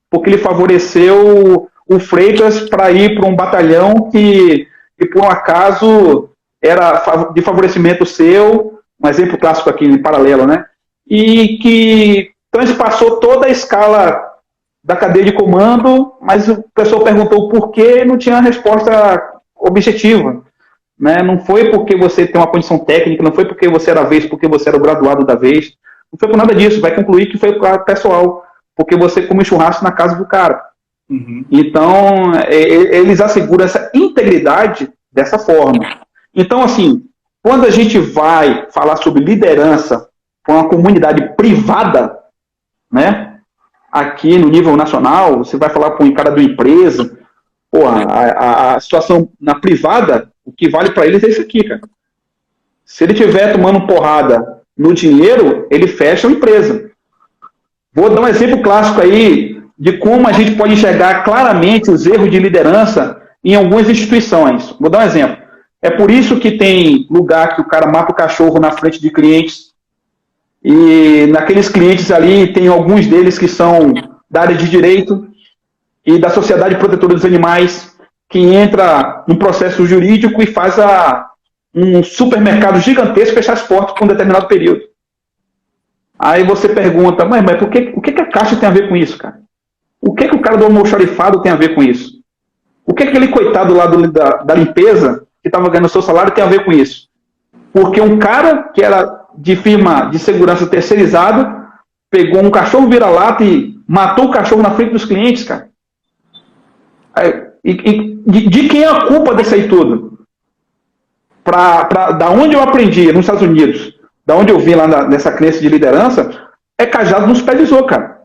B: Porque ele favoreceu o Freitas para ir para um batalhão que por um acaso era de favorecimento seu, um exemplo clássico aqui em paralelo, né? E que transpassou toda a escala da cadeia de comando, mas o pessoal perguntou por que não tinha resposta objetiva. Né? Não foi porque você tem uma condição técnica, não foi porque você era vez, porque você era o graduado da vez, não foi por nada disso, vai concluir que foi pessoal, porque você comeu churrasco na casa do cara. Então, eles asseguram essa integridade dessa forma. Então, assim, quando a gente vai falar sobre liderança com uma comunidade privada, né, aqui no nível nacional, você vai falar com um cara de uma empresa, pô, a situação na privada, o que vale para eles é isso aqui, cara. Se ele estiver tomando porrada no dinheiro, ele fecha a empresa. Vou dar um exemplo clássico aí de como a gente pode enxergar claramente os erros de liderança em algumas instituições. Vou dar um exemplo. É por isso que tem lugar que o cara mata o cachorro na frente de clientes, e naqueles clientes ali tem alguns deles que são da área de direito e da Sociedade Protetora dos Animais, que entra no processo jurídico e faz um supermercado gigantesco fechar as portas por um determinado período. Aí você pergunta, mas o que a Caixa tem a ver com isso, cara? O que o cara do almoxarifado tem a ver com isso? O que aquele coitado lá da limpeza, que estava ganhando o seu salário, tem a ver com isso? Porque um cara que era de firma de segurança terceirizada pegou um cachorro vira-lata e matou o cachorro na frente dos clientes, cara. De quem é a culpa disso aí tudo? Da onde eu aprendi, nos Estados Unidos, da onde eu vi lá nessa crença de liderança, é cajado no supervisor, cara.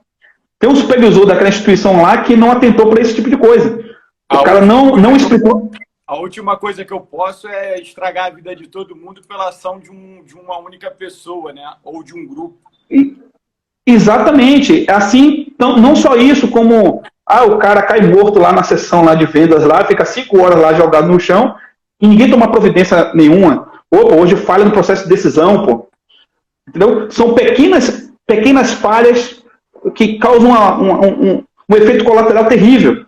B: Tem um supervisor daquela instituição lá que não atentou para esse tipo de coisa. O cara não explicou.
A: A última coisa que eu posso é estragar a vida de todo mundo pela ação de uma única pessoa, né? Ou de um grupo.
B: Exatamente. Assim, não só isso, como o cara cai morto lá na sessão lá de vendas, lá, fica 5 horas lá jogado no chão, e ninguém toma providência nenhuma. Opa, hoje falha no processo de decisão, pô. Entendeu? São pequenas falhas que causam um efeito colateral terrível.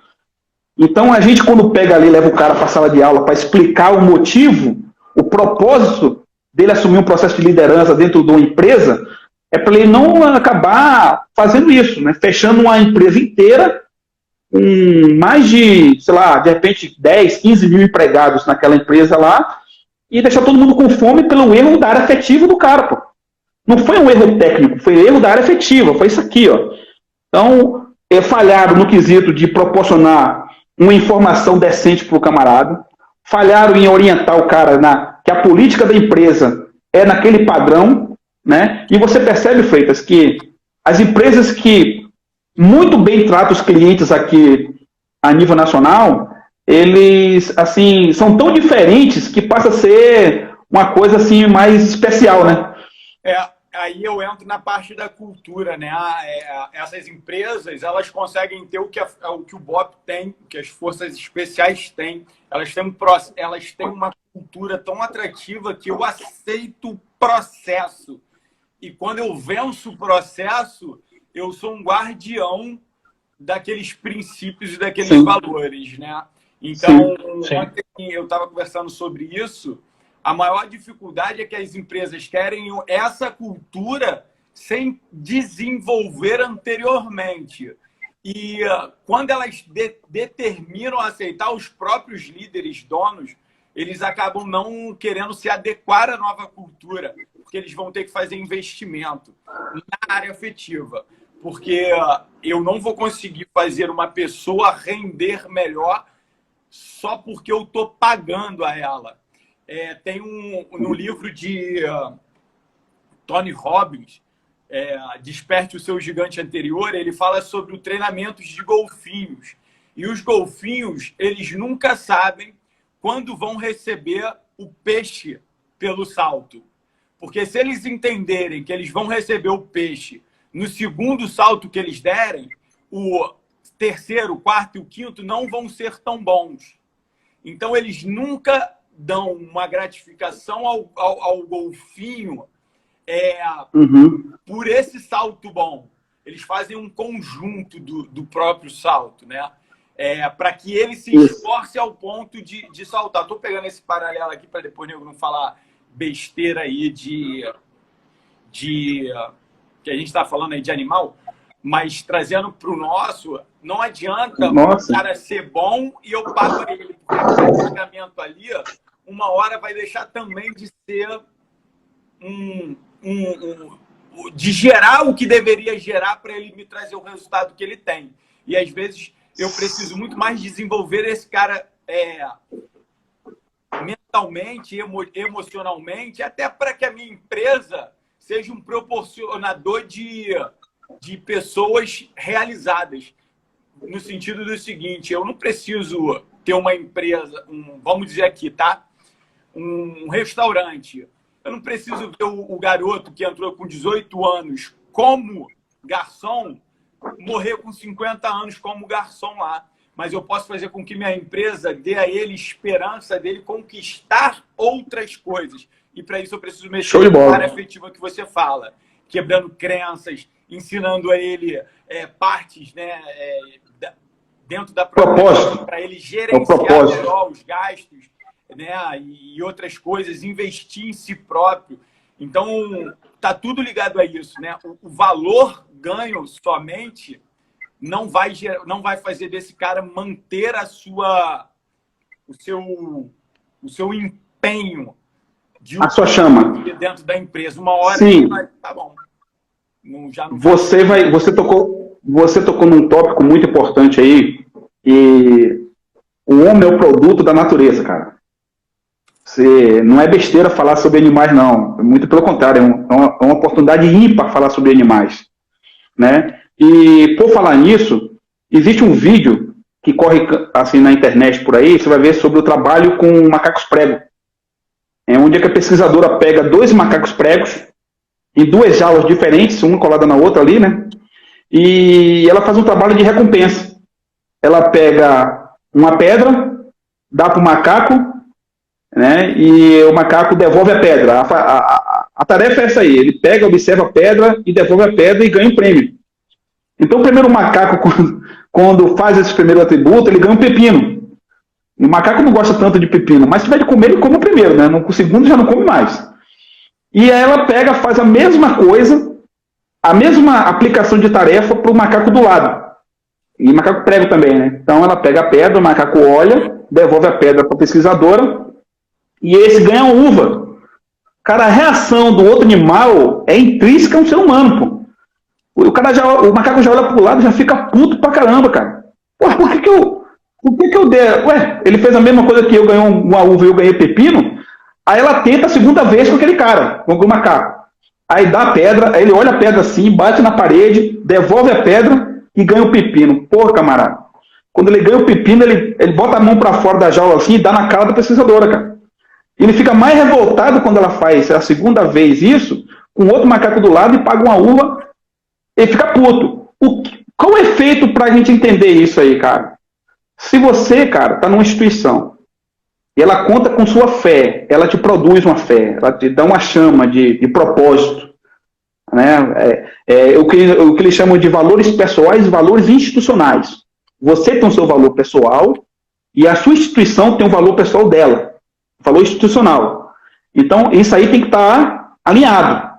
B: Então, a gente, quando pega ali, leva o cara para a sala de aula para explicar o motivo, o propósito dele assumir um processo de liderança dentro de uma empresa, é para ele não acabar fazendo isso, né? Fechando uma empresa inteira, com mais de, sei lá, de repente 10, 15 mil empregados naquela empresa lá, e deixar todo mundo com fome pelo erro da área afetiva do cara, pô. Não foi um erro técnico, foi erro da área afetiva, foi isso aqui, ó. Então, falharam no quesito de proporcionar uma informação decente para o camarada, falharam em orientar o cara que a política da empresa é naquele padrão, né? E você percebe, Freitas, que as empresas que muito bem tratam os clientes aqui a nível nacional, eles, assim, são tão diferentes que passa a ser uma coisa, assim, mais especial, né?
A: Aí eu entro na parte da cultura, né? Essas empresas, elas conseguem ter o que o BOP tem, o que as forças especiais têm. Elas têm uma cultura tão atrativa que eu aceito o processo. E quando eu venço o processo, eu sou um guardião daqueles princípios e daqueles valores, né? Então, ontem eu estava conversando sobre isso. A maior dificuldade é que as empresas querem essa cultura sem desenvolver anteriormente. E quando elas determinam aceitar, os próprios líderes, donos, eles acabam não querendo se adequar à nova cultura, porque eles vão ter que fazer investimento na área afetiva. Porque eu não vou conseguir fazer uma pessoa render melhor só porque eu estou pagando a ela. Tem no livro de Tony Robbins, Desperte o Seu Gigante Anterior, ele fala sobre o treinamento de golfinhos. E os golfinhos, eles nunca sabem quando vão receber o peixe pelo salto. Porque se eles entenderem que eles vão receber o peixe no segundo salto que eles derem, o terceiro, o quarto e o quinto não vão ser tão bons. Então, eles nunca dão uma gratificação ao golfinho por esse salto bom. Eles fazem um conjunto do próprio salto, né? Para que ele se esforce ao ponto de saltar. Estou pegando esse paralelo aqui para depois eu não falar besteira aí que a gente está falando aí de animal, mas trazendo para o nosso, não adianta o cara ser bom e eu pago ele, porque o pagamento ali, uma hora vai deixar também de ser de gerar o que deveria gerar para ele me trazer o resultado que ele tem. E às vezes eu preciso muito mais desenvolver esse cara mentalmente, emocionalmente, até para que a minha empresa seja um proporcionador de pessoas realizadas. No sentido do seguinte, eu não preciso ter uma empresa, vamos dizer aqui, tá? Um restaurante. Eu não preciso ver o garoto que entrou com 18 anos como garçom morrer com 50 anos como garçom lá. Mas eu posso fazer com que minha empresa dê a ele esperança dele conquistar outras coisas. E para isso eu preciso mexer na área afetiva que você fala, quebrando crenças, ensinando a ele partes, né, dentro da própria para ele gerenciar melhor os gastos, né, e outras coisas, investir em si próprio. Então, tá tudo ligado a isso, né? O valor ganho somente não vai fazer desse cara manter o seu empenho
B: a sua chama
A: dentro da empresa. Uma hora
B: sim,
A: vai, tá bom.
B: Você tocou num tópico muito importante aí, e o homem é o produto da natureza, cara. Não é besteira falar sobre animais, não. Muito pelo contrário, é uma oportunidade ímpar falar sobre animais, né? E, por falar nisso, existe um vídeo que corre assim na internet por aí, você vai ver sobre o trabalho com macacos prego. Onde é que a pesquisadora pega 2 macacos pregos em 2 jaulas diferentes, uma colada na outra ali, né? E ela faz um trabalho de recompensa. Ela pega uma pedra, dá para o macaco, né? E o macaco devolve a pedra. A tarefa é essa aí, ele pega, observa a pedra e devolve a pedra e ganha um prêmio. Então, o primeiro macaco, quando faz esse primeiro atributo, ele ganha um pepino. E o macaco não gosta tanto de pepino, mas se tiver de comer, ele come o primeiro, né? No segundo já não come mais. E aí ela pega, faz a mesma coisa, a mesma aplicação de tarefa para o macaco do lado. E macaco prego também, né? Então ela pega a pedra, o macaco olha, devolve a pedra para a pesquisadora, e esse ganha uma uva. Cara, a reação do outro animal é intrínseca ao ser humano, pô. O macaco já olha pro lado e já fica puto pra caramba, cara. Ué, por que eu dei? Ué, ele fez a mesma coisa que eu, ganhei uma uva e eu ganhei pepino. Aí ela tenta a segunda vez com aquele cara, com o macaco. Aí dá a pedra, aí ele olha a pedra assim, bate na parede, devolve a pedra e ganha o pepino. Porra, camarada. Quando ele ganha o pepino, ele bota a mão pra fora da jaula assim e dá na cara da pesquisadora, cara. Ele fica mais revoltado quando ela faz a segunda vez isso, com outro macaco do lado e paga uma uva. Ele fica puto. Qual o efeito pra gente entender isso aí, cara? Se você, cara, tá numa instituição e ela conta com sua fé, ela te produz uma fé, ela te dá uma chama de propósito, né? O que eles chamam de valores pessoais e valores institucionais. Você tem o seu valor pessoal e a sua instituição tem o valor pessoal dela, valor institucional. Então, isso aí tem que estar alinhado,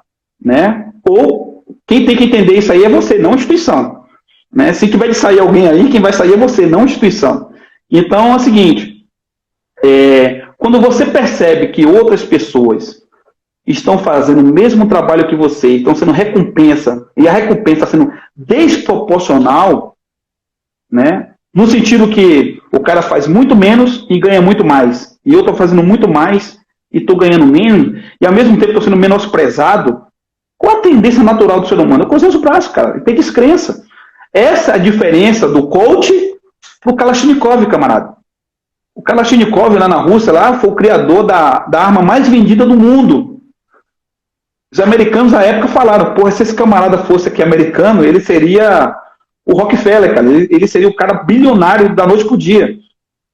B: né? Ou quem tem que entender isso aí é você, não a instituição. Né? Se tiver de sair alguém aí, quem vai sair é você, não a instituição. Então é o seguinte, quando você percebe que outras pessoas estão fazendo o mesmo trabalho que você, estão sendo recompensa, e a recompensa está sendo desproporcional, né? No sentido que o cara faz muito menos e ganha muito mais, e eu estou fazendo muito mais e estou ganhando menos, e ao mesmo tempo estou sendo menosprezado. Qual a tendência natural do ser humano? É cruzar os braços, cara. Ele tem descrença. Essa é a diferença do coach pro Kalashnikov, camarada. O Kalashnikov, lá na Rússia, lá, foi o criador da arma mais vendida do mundo. Os americanos, na época, falaram, porra, se esse camarada fosse aqui americano, ele seria o Rockefeller, cara. Ele seria o cara bilionário da noite pro dia.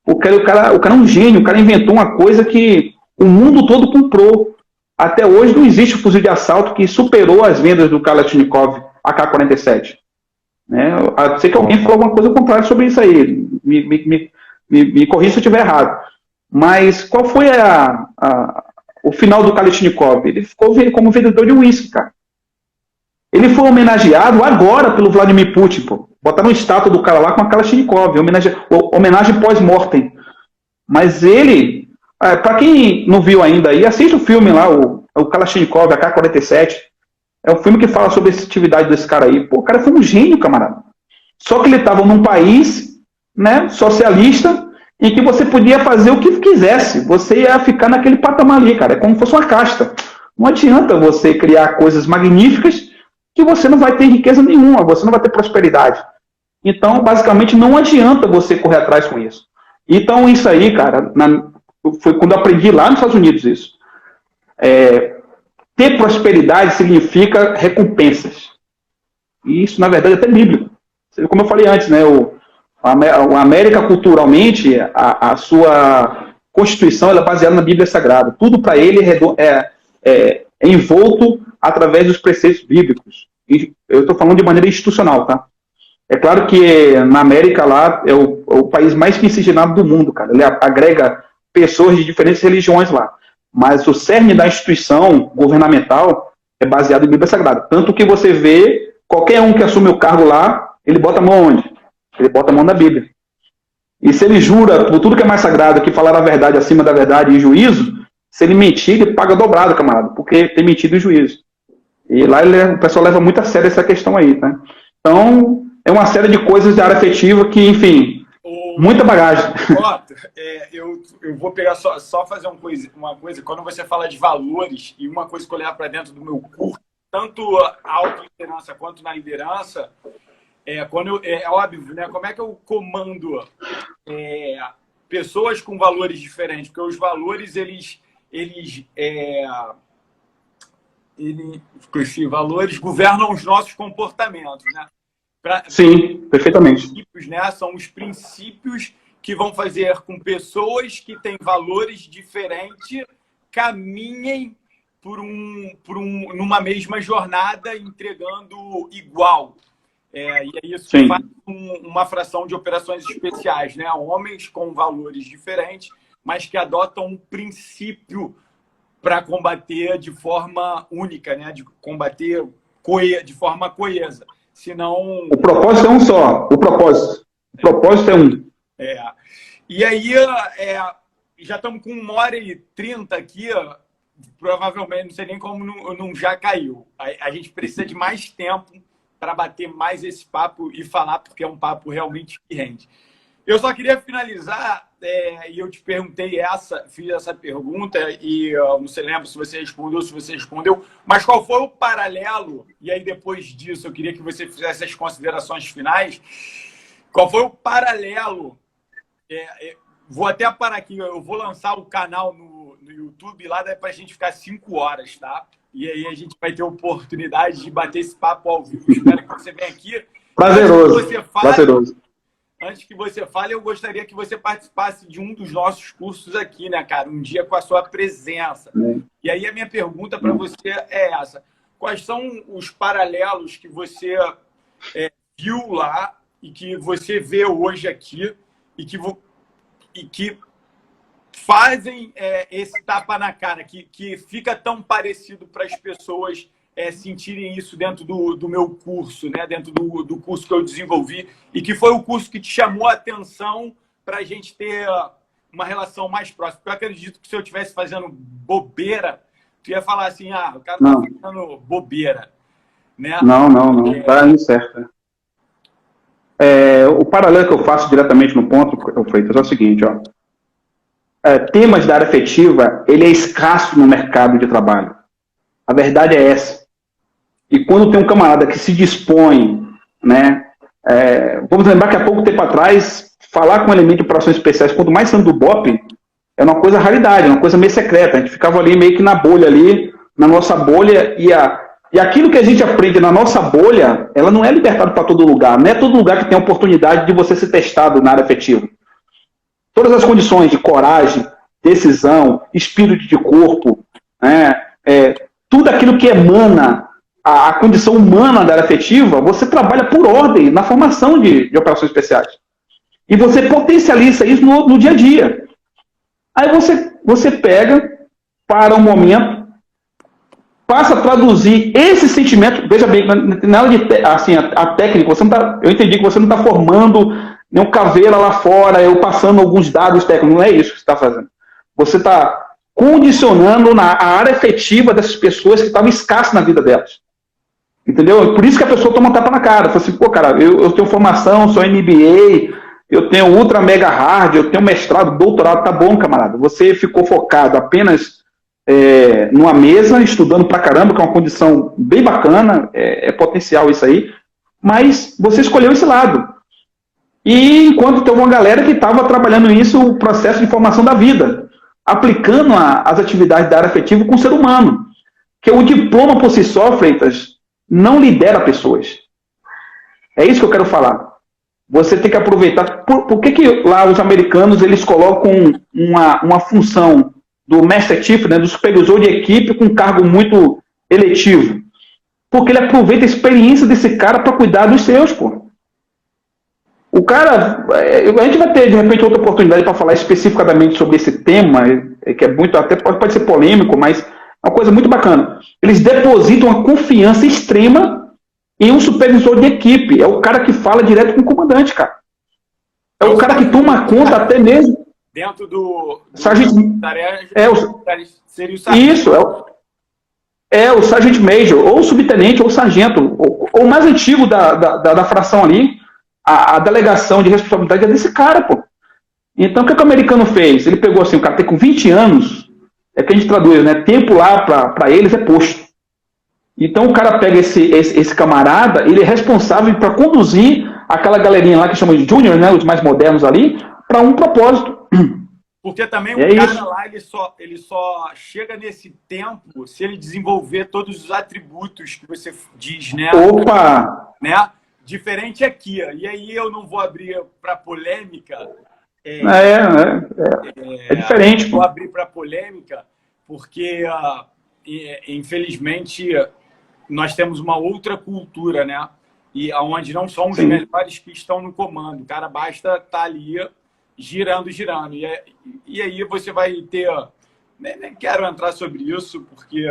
B: O cara é um gênio. O cara inventou uma coisa que o mundo todo comprou. Até hoje não existe um fuzil de assalto que superou as vendas do Kalashnikov AK-47. Né? A não ser que alguém falou alguma coisa contrária sobre isso aí. Me corrija se eu estiver errado. Mas qual foi o final do Kalashnikov? Ele ficou como vendedor de uísque, cara. Ele foi homenageado agora pelo Vladimir Putin, pô. Botaram uma estátua do cara lá com a Kalashnikov, homenagem pós-mortem. Mas ele... Para quem não viu ainda aí, assista o filme lá, o Kalashnikov, AK-47. É um filme que fala sobre a atividade desse cara aí. Pô, o cara foi um gênio, camarada. Só que ele estava num país né, socialista, em que você podia fazer o que quisesse. Você ia ficar naquele patamar ali, cara. É como se fosse uma casta. Não adianta você criar coisas magníficas que você não vai ter riqueza nenhuma, você não vai ter prosperidade. Então, basicamente, não adianta você correr atrás com isso. Então, isso aí, cara, foi quando eu aprendi lá nos Estados Unidos isso. Ter prosperidade significa recompensas. E isso, na verdade, é até bíblico. Como eu falei antes, né, a América, culturalmente, a sua constituição ela é baseada na Bíblia Sagrada. Tudo para ele é envolto através dos preceitos bíblicos. E eu estou falando de maneira institucional, tá? É claro que na América lá é o país mais miscigenado do mundo, cara. Ele agrega pessoas de diferentes religiões lá. Mas o cerne da instituição governamental é baseado em Bíblia Sagrada. Tanto que você vê, qualquer um que assume o cargo lá, ele bota a mão onde? Ele bota a mão na Bíblia. E se ele jura por tudo que é mais sagrado, que falar a verdade acima da verdade e juízo, se ele mentir, ele paga dobrado, camarada, porque tem mentido em juízo. E lá o pessoal leva muito a sério essa questão aí, tá? Então, é uma série de coisas de área afetiva que, enfim, muita bagagem.
A: Eu vou pegar só fazer uma coisa. Quando você fala de valores, e uma coisa que eu levo para dentro do meu curso, tanto a autoliderança quanto na liderança, é óbvio, né? Como é que eu comando pessoas com valores diferentes? Porque os valores, valores governam os nossos comportamentos, né?
B: Sim, perfeitamente.
A: Né? São os princípios que vão fazer com pessoas que têm valores diferentes caminhem numa mesma jornada, entregando igual. E isso faz uma fração de operações especiais, né? Homens com valores diferentes, mas que adotam um princípio para combater de forma única, né? De combater de forma coesa. Senão...
B: O propósito é um só. O propósito é um.
A: E aí, já estamos com 1h30 aqui, provavelmente, não sei nem como não já caiu. A gente precisa de mais tempo para bater mais esse papo e falar, porque é um papo realmente que rende. Eu só queria finalizar, e eu te perguntei fiz essa pergunta, e não sei lembro se você respondeu ou se você respondeu, mas qual foi o paralelo, e aí depois disso eu queria que você fizesse as considerações finais, qual foi o paralelo, vou até parar aqui, eu vou lançar o canal no YouTube, lá dá para a gente ficar 5 horas, tá? E aí a gente vai ter oportunidade de bater esse papo ao vivo, espero que você venha aqui.
B: Prazeroso.
A: Antes que você fale, eu gostaria que você participasse de um dos nossos cursos aqui, né, cara? Um dia com a sua presença. E aí a minha pergunta para você é essa. Quais são os paralelos que você viu lá e que você vê hoje aqui e que fazem esse tapa na cara, que fica tão parecido para as pessoas sentirem isso dentro do meu curso, né? Dentro do curso que eu desenvolvi e que foi o curso que te chamou a atenção para a gente ter uma relação mais próxima. Eu acredito que se eu estivesse fazendo bobeira, tu ia falar assim, o cara tá fazendo bobeira. Né?
B: Não. Tá indo certo. O paralelo que eu faço diretamente no ponto, Freitas, é o seguinte, ó. Temas da área afetiva, ele é escasso no mercado de trabalho. A verdade é essa. E quando tem um camarada que se dispõe, né, vamos lembrar que há pouco tempo atrás, falar com elemento de operações especiais, quanto mais sendo do BOP, é uma coisa raridade, uma coisa meio secreta. A gente ficava ali meio que na bolha ali, na nossa bolha, e aquilo que a gente aprende na nossa bolha, ela não é libertada para todo lugar. Não é todo lugar que tem a oportunidade de você ser testado na área afetiva. Todas as condições de coragem, decisão, espírito de corpo, né, tudo aquilo que emana a condição humana da área afetiva, você trabalha por ordem na formação de operações especiais. E você potencializa isso no dia a dia. Aí você pega, para um momento, passa a traduzir esse sentimento, veja bem, nada de assim, a técnica, eu entendi que você não está formando nenhum caveira lá fora, eu passando alguns dados técnicos, não é isso que você está fazendo. Você está condicionando a área efetiva dessas pessoas que estavam escassas na vida delas. Entendeu? Por isso que a pessoa toma um tapa na cara. Fala assim, pô, cara, eu tenho formação, sou MBA, eu tenho ultra mega hard, eu tenho mestrado, doutorado, tá bom, camarada. Você ficou focado apenas numa mesa, estudando pra caramba, que é uma condição bem bacana, é potencial isso aí, mas você escolheu esse lado. E enquanto teve uma galera que estava trabalhando nisso, o processo de formação da vida, aplicando as atividades da área afetiva com o ser humano. Que o diploma por si só, Freitas, não lidera pessoas. É isso que eu quero falar. Você tem que aproveitar. Por que lá os americanos eles colocam uma função do Master Chief, né, do supervisor de equipe, com um cargo muito eletivo? Porque ele aproveita a experiência desse cara para cuidar dos seus, pô. O cara, a gente vai ter de repente outra oportunidade para falar especificamente sobre esse tema, que é muito, até pode ser polêmico, mas é uma coisa muito bacana. Eles depositam uma confiança extrema em um supervisor de equipe. É o cara que fala direto com o comandante, cara. É o cara que toma conta até mesmo.
A: Dentro do
B: sargento,
A: seria o sargento.
B: Isso, o sargento major, ou o subtenente, ou o sargento, ou o mais antigo da fração ali. A delegação de responsabilidade é desse cara, pô. Então, o que o americano fez? Ele pegou assim, o cara tem com 20 anos, é que a gente traduz, né? Tempo lá para eles é posto. Então, o cara pega esse camarada, ele é responsável para conduzir aquela galerinha lá que chama de junior, né? Os mais modernos ali, para um propósito.
A: Porque também o cara lá, ele só chega nesse tempo se ele desenvolver todos os atributos que você diz, né?
B: Opa!
A: Né? Diferente aqui, e aí eu não vou abrir para polêmica.
B: É diferente.
A: Vou abrir para polêmica, porque, infelizmente, nós temos uma outra cultura, né? E onde não são os melhores que estão no comando. O cara basta estar ali girando. E aí você vai ter... Nem quero entrar sobre isso, porque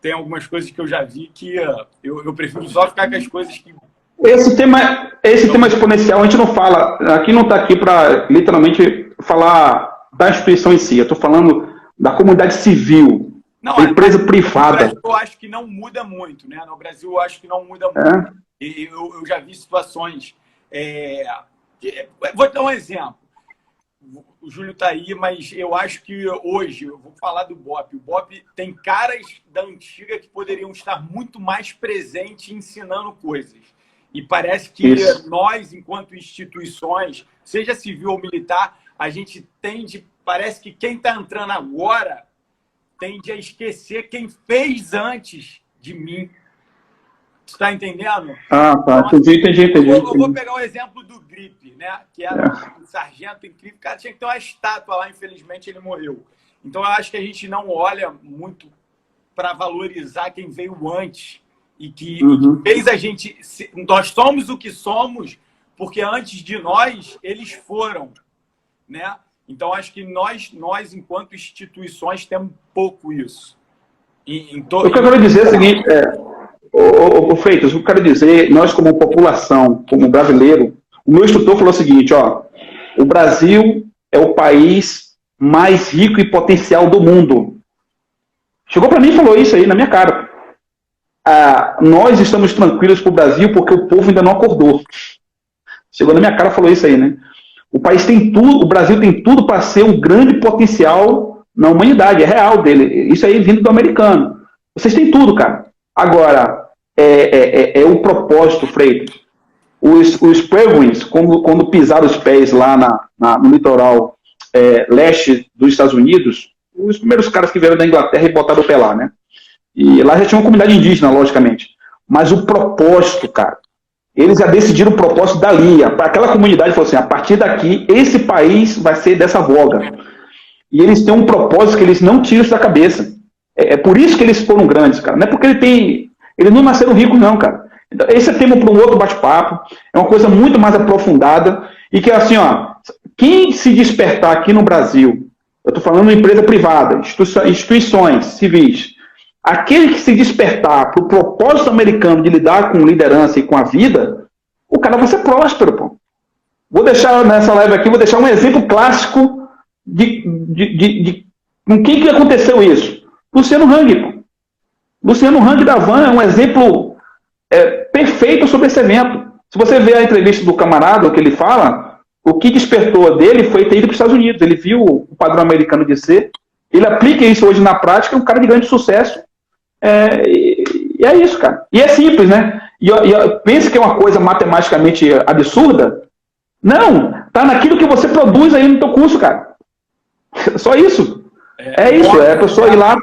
A: tem algumas coisas que eu já vi que eu prefiro só ficar com as coisas que...
B: Esse tema exponencial, a gente não fala, aqui não está aqui para literalmente falar da instituição em si, eu estou falando da comunidade civil, da empresa privada.
A: No Brasil eu acho que não muda muito, né? No Brasil eu acho que não muda muito. E eu já vi situações... Vou dar um exemplo. O Júlio está aí, mas eu acho que hoje, eu vou falar do BOPE. O BOPE tem caras da antiga que poderiam estar muito mais presentes ensinando coisas. E parece que nós, enquanto instituições, seja civil ou militar, a gente parece que quem está entrando agora tende a esquecer quem fez antes de mim. Você está entendendo?
B: Tá. Entendi.
A: Eu vou pegar o exemplo do Grip, né? Que era um sargento incrível. O cara tinha que ter uma estátua lá, infelizmente ele morreu. Então eu acho que a gente não olha muito para valorizar quem veio antes. E que fez a gente... Nós somos o que somos porque antes de nós, eles foram, né? Então, acho que nós enquanto instituições, temos pouco isso.
B: O que eu quero dizer é o seguinte, Freitas, o que eu quero dizer, nós como população, como brasileiro, o meu instrutor falou o seguinte, o Brasil é o país mais rico e potencial do mundo. Chegou para mim e falou isso aí na minha cara. Nós estamos tranquilos para o Brasil porque o povo ainda não acordou. Chegou na minha cara e falou isso aí, né? O país tem tudo, o Brasil tem tudo para ser um grande potencial na humanidade, é real dele. Isso aí vindo do americano. Vocês têm tudo, cara. Agora, é o propósito, Freitas. Os Peregrines, quando pisaram os pés lá no litoral leste dos Estados Unidos, os primeiros caras que vieram da Inglaterra e botaram o pé lá, né? E lá já tinha uma comunidade indígena, logicamente. Mas o propósito, cara, eles já decidiram o propósito dali. Aquela comunidade falou assim, a partir daqui, esse país vai ser dessa voga. E eles têm um propósito que eles não tiram isso da cabeça. É por isso que eles foram grandes, cara. Não é porque eles não nasceram ricos, não, cara. Então, esse é tema para um outro bate-papo. É uma coisa muito mais aprofundada. E que, assim, quem se despertar aqui no Brasil, eu estou falando de empresa privada, instituições civis, aquele que se despertar para o propósito americano de lidar com liderança e com a vida, o cara vai ser próspero, pô. Vou deixar nessa live aqui, vou deixar um exemplo clássico de com quem que aconteceu isso. Luciano Hang, pô. Luciano Hang da Van é um exemplo perfeito sobre esse evento. Se você ver a entrevista do camarada, o que ele fala, o que despertou dele foi ter ido para os Estados Unidos. Ele viu o padrão americano de ser, ele aplica isso hoje na prática, é um cara de grande sucesso. E é isso, cara. E é simples, né? Pensa que é uma coisa matematicamente absurda? Não, tá naquilo que você produz aí no teu curso, cara. Só isso. É isso, é a pessoa ir lá...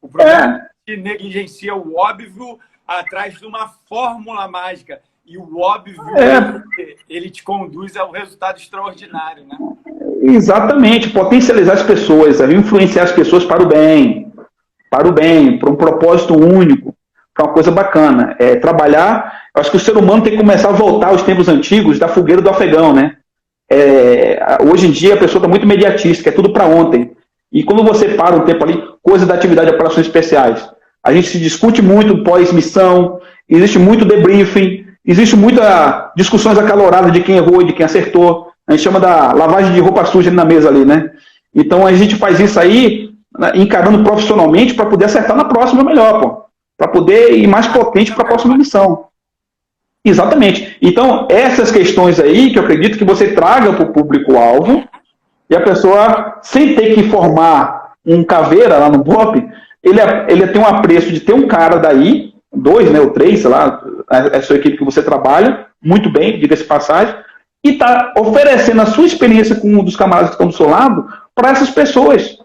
A: O problema é que negligencia o óbvio atrás de uma fórmula mágica. E o óbvio, ele te conduz ao resultado extraordinário, né?
B: Exatamente. Potencializar as pessoas, influenciar as pessoas para o bem, para um propósito único, para uma coisa bacana. Trabalhar, eu acho que o ser humano tem que começar a voltar aos tempos antigos da fogueira do afegão, né? Hoje em dia a pessoa está muito mediatista, é tudo para ontem. E quando você para um tempo ali, coisa da atividade de operações especiais, a gente se discute muito pós-missão, existe muito debriefing, existe muita discussões acaloradas de quem errou e de quem acertou. A gente chama da lavagem de roupa suja na mesa ali, né? Então a gente faz isso aí, encarando profissionalmente para poder acertar na próxima melhor, pô. Para poder ir mais potente para a próxima missão. Exatamente. Então, essas questões aí que eu acredito que você traga para o público-alvo e a pessoa, sem ter que formar um caveira lá no BOP, ele tem um apreço de ter um cara daí, 2, né, ou 3, sei lá, a sua equipe que você trabalha, muito bem, diga-se de passagem, e está oferecendo a sua experiência com um dos camaradas que estão do seu lado para essas pessoas.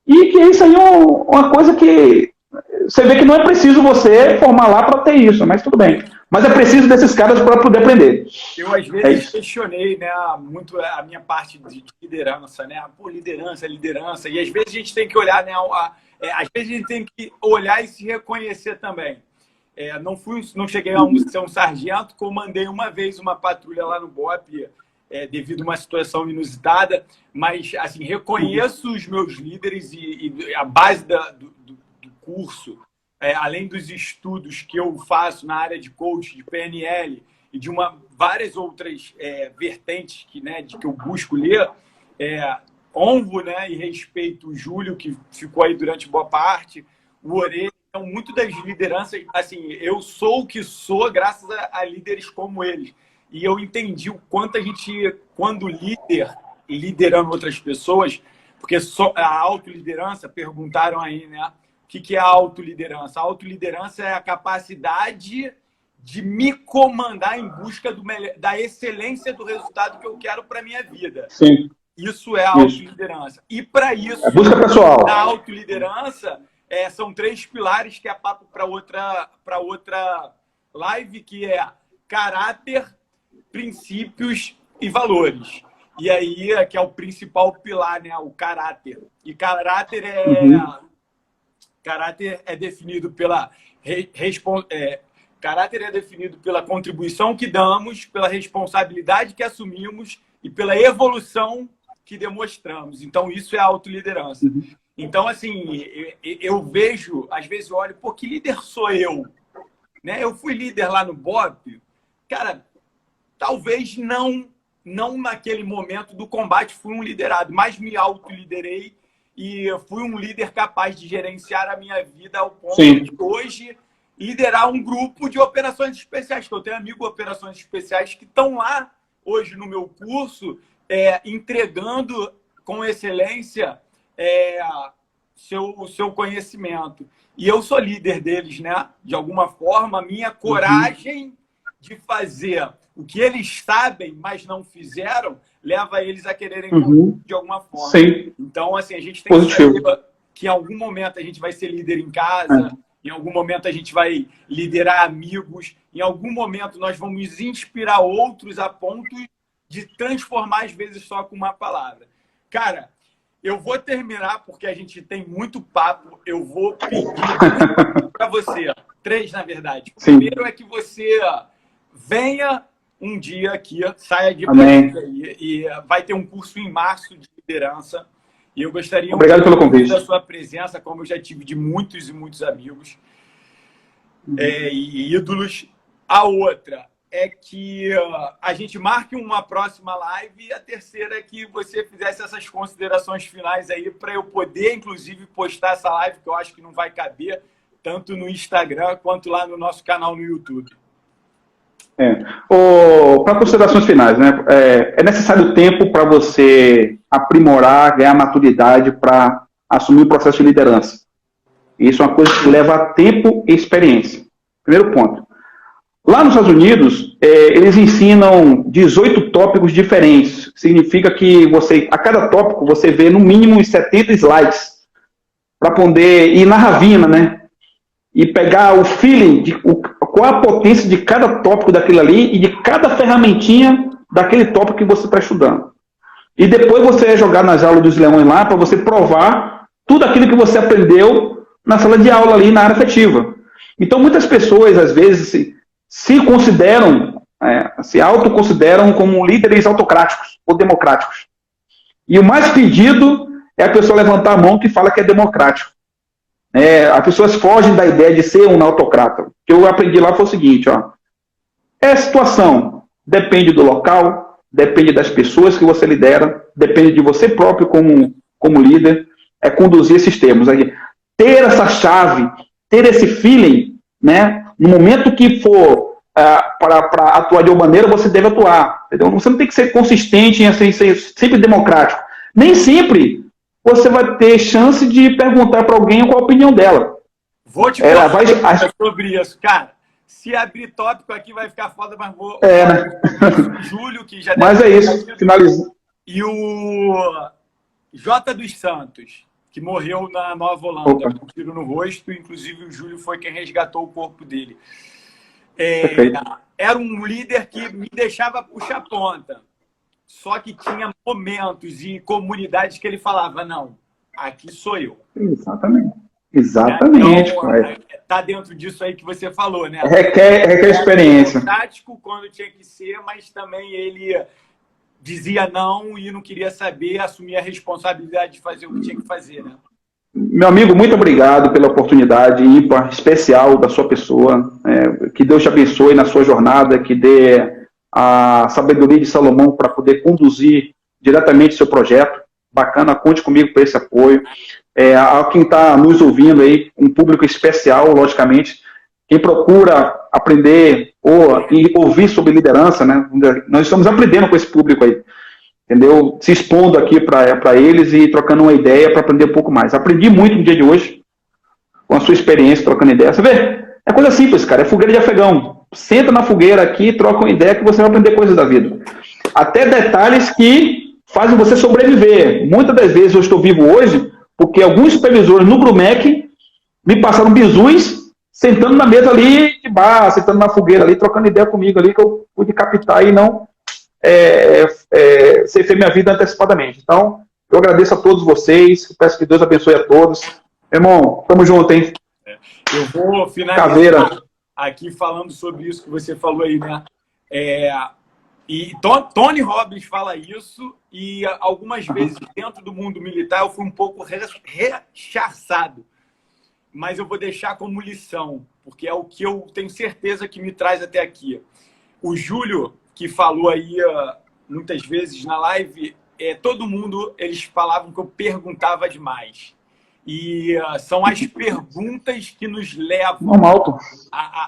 B: E que isso aí é uma coisa que você vê que não é preciso você formar lá para ter isso, mas tudo bem. Mas é preciso desses caras para poder aprender.
A: Eu, às vezes, questionei, né, muito a minha parte de liderança, né? Pô, liderança. E às vezes a gente tem que olhar, né? Às vezes a gente tem que olhar e se reconhecer também. Não cheguei a ser um sargento, comandei uma vez uma patrulha lá no BOP, devido a uma situação inusitada, mas, assim, reconheço os meus líderes e a base do curso, além dos estudos que eu faço na área de coach, de PNL e de várias outras vertentes que eu busco ler, honro, né, e respeito o Júlio, que ficou aí durante boa parte, o Orelha. Então, muito das lideranças, assim, eu sou o que sou graças a líderes como eles. E eu entendi o quanto a gente, quando liderando outras pessoas, porque a autoliderança, perguntaram aí, né? O que é a autoliderança? A autoliderança é a capacidade de me comandar em busca da excelência do resultado que eu quero para a minha vida.
B: Sim.
A: Isso é a autoliderança. E para isso,
B: busca pessoal.
A: A autoliderança são 3 pilares, que é papo para outra live, que é caráter, princípios e valores. E aí, que é o principal pilar, né? O caráter. E caráter Caráter é definido pela caráter é definido pela contribuição que damos, pela responsabilidade que assumimos e pela evolução que demonstramos. Então, isso é autoliderança. Então, assim, eu vejo, às vezes eu olho, pô, que líder sou eu? Né? Eu fui líder lá no BOP. Cara, talvez não naquele momento do combate fui um liderado, mas me autoliderei e fui um líder capaz de gerenciar a minha vida ao ponto de hoje liderar um grupo de operações especiais, que eu tenho amigos operações especiais que estão lá hoje no meu curso, entregando com excelência o seu conhecimento. E eu sou líder deles, né? De alguma forma, a minha coragem de fazer o que eles sabem, mas não fizeram, leva eles a quererem de alguma forma.
B: Sim.
A: Então, assim, a gente tem que saber que em algum momento a gente vai ser líder em casa, em algum momento a gente vai liderar amigos, em algum momento nós vamos inspirar outros a ponto de transformar, às vezes, só com uma palavra. Cara, eu vou terminar, porque a gente tem muito papo. Eu vou pedir para você, 3, na verdade. Primeiro é que você venha um dia aqui, saia de Brasília e vai ter um curso em março de liderança. E eu gostaria
B: Obrigado pelo convite.
A: Da sua presença, como eu já tive de muitos e muitos amigos e ídolos. A outra é que a gente marque uma próxima live, e a terceira é que você fizesse essas considerações finais aí para eu poder, inclusive, postar essa live, que eu acho que não vai caber, tanto no Instagram quanto lá no nosso canal no YouTube.
B: Para considerações finais, né? É necessário tempo para você aprimorar, ganhar maturidade para assumir o processo de liderança. Isso é uma coisa que leva tempo e experiência. Primeiro ponto. Lá nos Estados Unidos, eles ensinam 18 tópicos diferentes. Significa que a cada tópico você vê no mínimo uns 70 slides para poder ir na ravina, né? E pegar o feeling, qual a potência de cada tópico daquilo ali e de cada ferramentinha daquele tópico que você está estudando. E depois você é jogar nas aulas dos leões lá para você provar tudo aquilo que você aprendeu na sala de aula ali na área afetiva. Então muitas pessoas às vezes se consideram, se autoconsideram como líderes autocráticos ou democráticos. E o mais pedido é a pessoa levantar a mão que fala que é democrático. As pessoas fogem da ideia de ser um autocrata. O que eu aprendi lá foi o seguinte, situação, depende do local, depende das pessoas que você lidera, depende de você próprio como líder, conduzir esses termos. Ter essa chave, ter esse feeling, né, no momento que for para atuar de uma maneira, você deve atuar. Entendeu? Você não tem que ser consistente em ser sempre democrático. Nem sempre você vai ter chance de perguntar para alguém qual a opinião dela.
A: Vou te falar sobre isso. Cara, se abrir tópico aqui vai ficar foda, mas vou...
B: né?
A: O Júlio, que já...
B: Mas é isso, finalizando.
A: E o J. dos Santos, que morreu na Nova Holanda, com um tiro no rosto, inclusive o Júlio foi quem resgatou o corpo dele. Era um líder que me deixava puxar ponta. Só que tinha momentos e comunidades que ele falava, não, aqui sou eu.
B: Exatamente.
A: Tá dentro disso aí que você falou, né?
B: Requer experiência.
A: Tático quando tinha que ser, mas também ele dizia não e não queria saber, assumir a responsabilidade de fazer o que tinha que fazer, né?
B: Meu amigo, muito obrigado pela oportunidade ímpar, especial da sua pessoa. Que Deus te abençoe na sua jornada, que dê a sabedoria de Salomão para poder conduzir diretamente seu projeto. Bacana, conte comigo para esse apoio. A quem está nos ouvindo aí, um público especial, logicamente, quem procura aprender e ouvir sobre liderança, né? Nós estamos aprendendo com esse público aí, entendeu? Se expondo aqui para eles e trocando uma ideia para aprender um pouco mais. Aprendi muito no dia de hoje, com a sua experiência, trocando ideia. Você vê? É coisa simples, cara, é fogueira de afegão. Senta na fogueira aqui, troca uma ideia que você vai aprender coisas da vida. Até detalhes que fazem você sobreviver. Muitas das vezes eu estou vivo hoje porque alguns supervisores no Grumec me passaram bizus sentando na mesa ali de bar, sentando na fogueira ali, trocando ideia comigo ali, que eu pude captar e não ceifei minha vida antecipadamente. Então, eu agradeço a todos vocês, peço que Deus abençoe a todos. Irmão, tamo junto, hein?
A: Eu vou finalizar aqui falando sobre isso que você falou aí, né? E Tony Robbins fala isso, e algumas vezes dentro do mundo militar eu fui um pouco rechaçado. Mas eu vou deixar como lição, porque é o que eu tenho certeza que me traz até aqui. O Júlio, que falou aí muitas vezes na live, todo mundo, eles falavam que eu perguntava demais. E são as perguntas que nos levam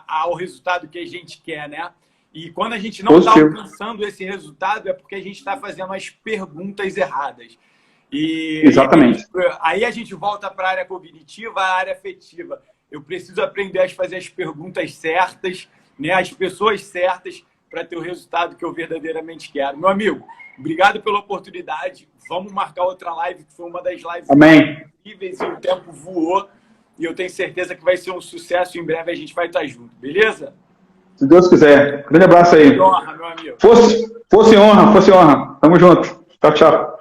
A: ao resultado que a gente quer, né? E quando a gente não está alcançando esse resultado, é porque a gente está fazendo as perguntas erradas.
B: Exatamente.
A: Aí a gente volta para a área cognitiva, a área afetiva. Eu preciso aprender a fazer as perguntas certas, né, as pessoas certas, para ter o resultado que eu verdadeiramente quero. Meu amigo, obrigado pela oportunidade. Vamos marcar outra live, que foi uma das lives mais incríveis, e o tempo voou. E eu tenho certeza que vai ser um sucesso. Em breve a gente vai estar junto, beleza?
B: Se Deus quiser. Grande abraço aí.
A: Fosse honra, meu amigo.
B: Fosse honra. Tamo junto. Tchau, tchau.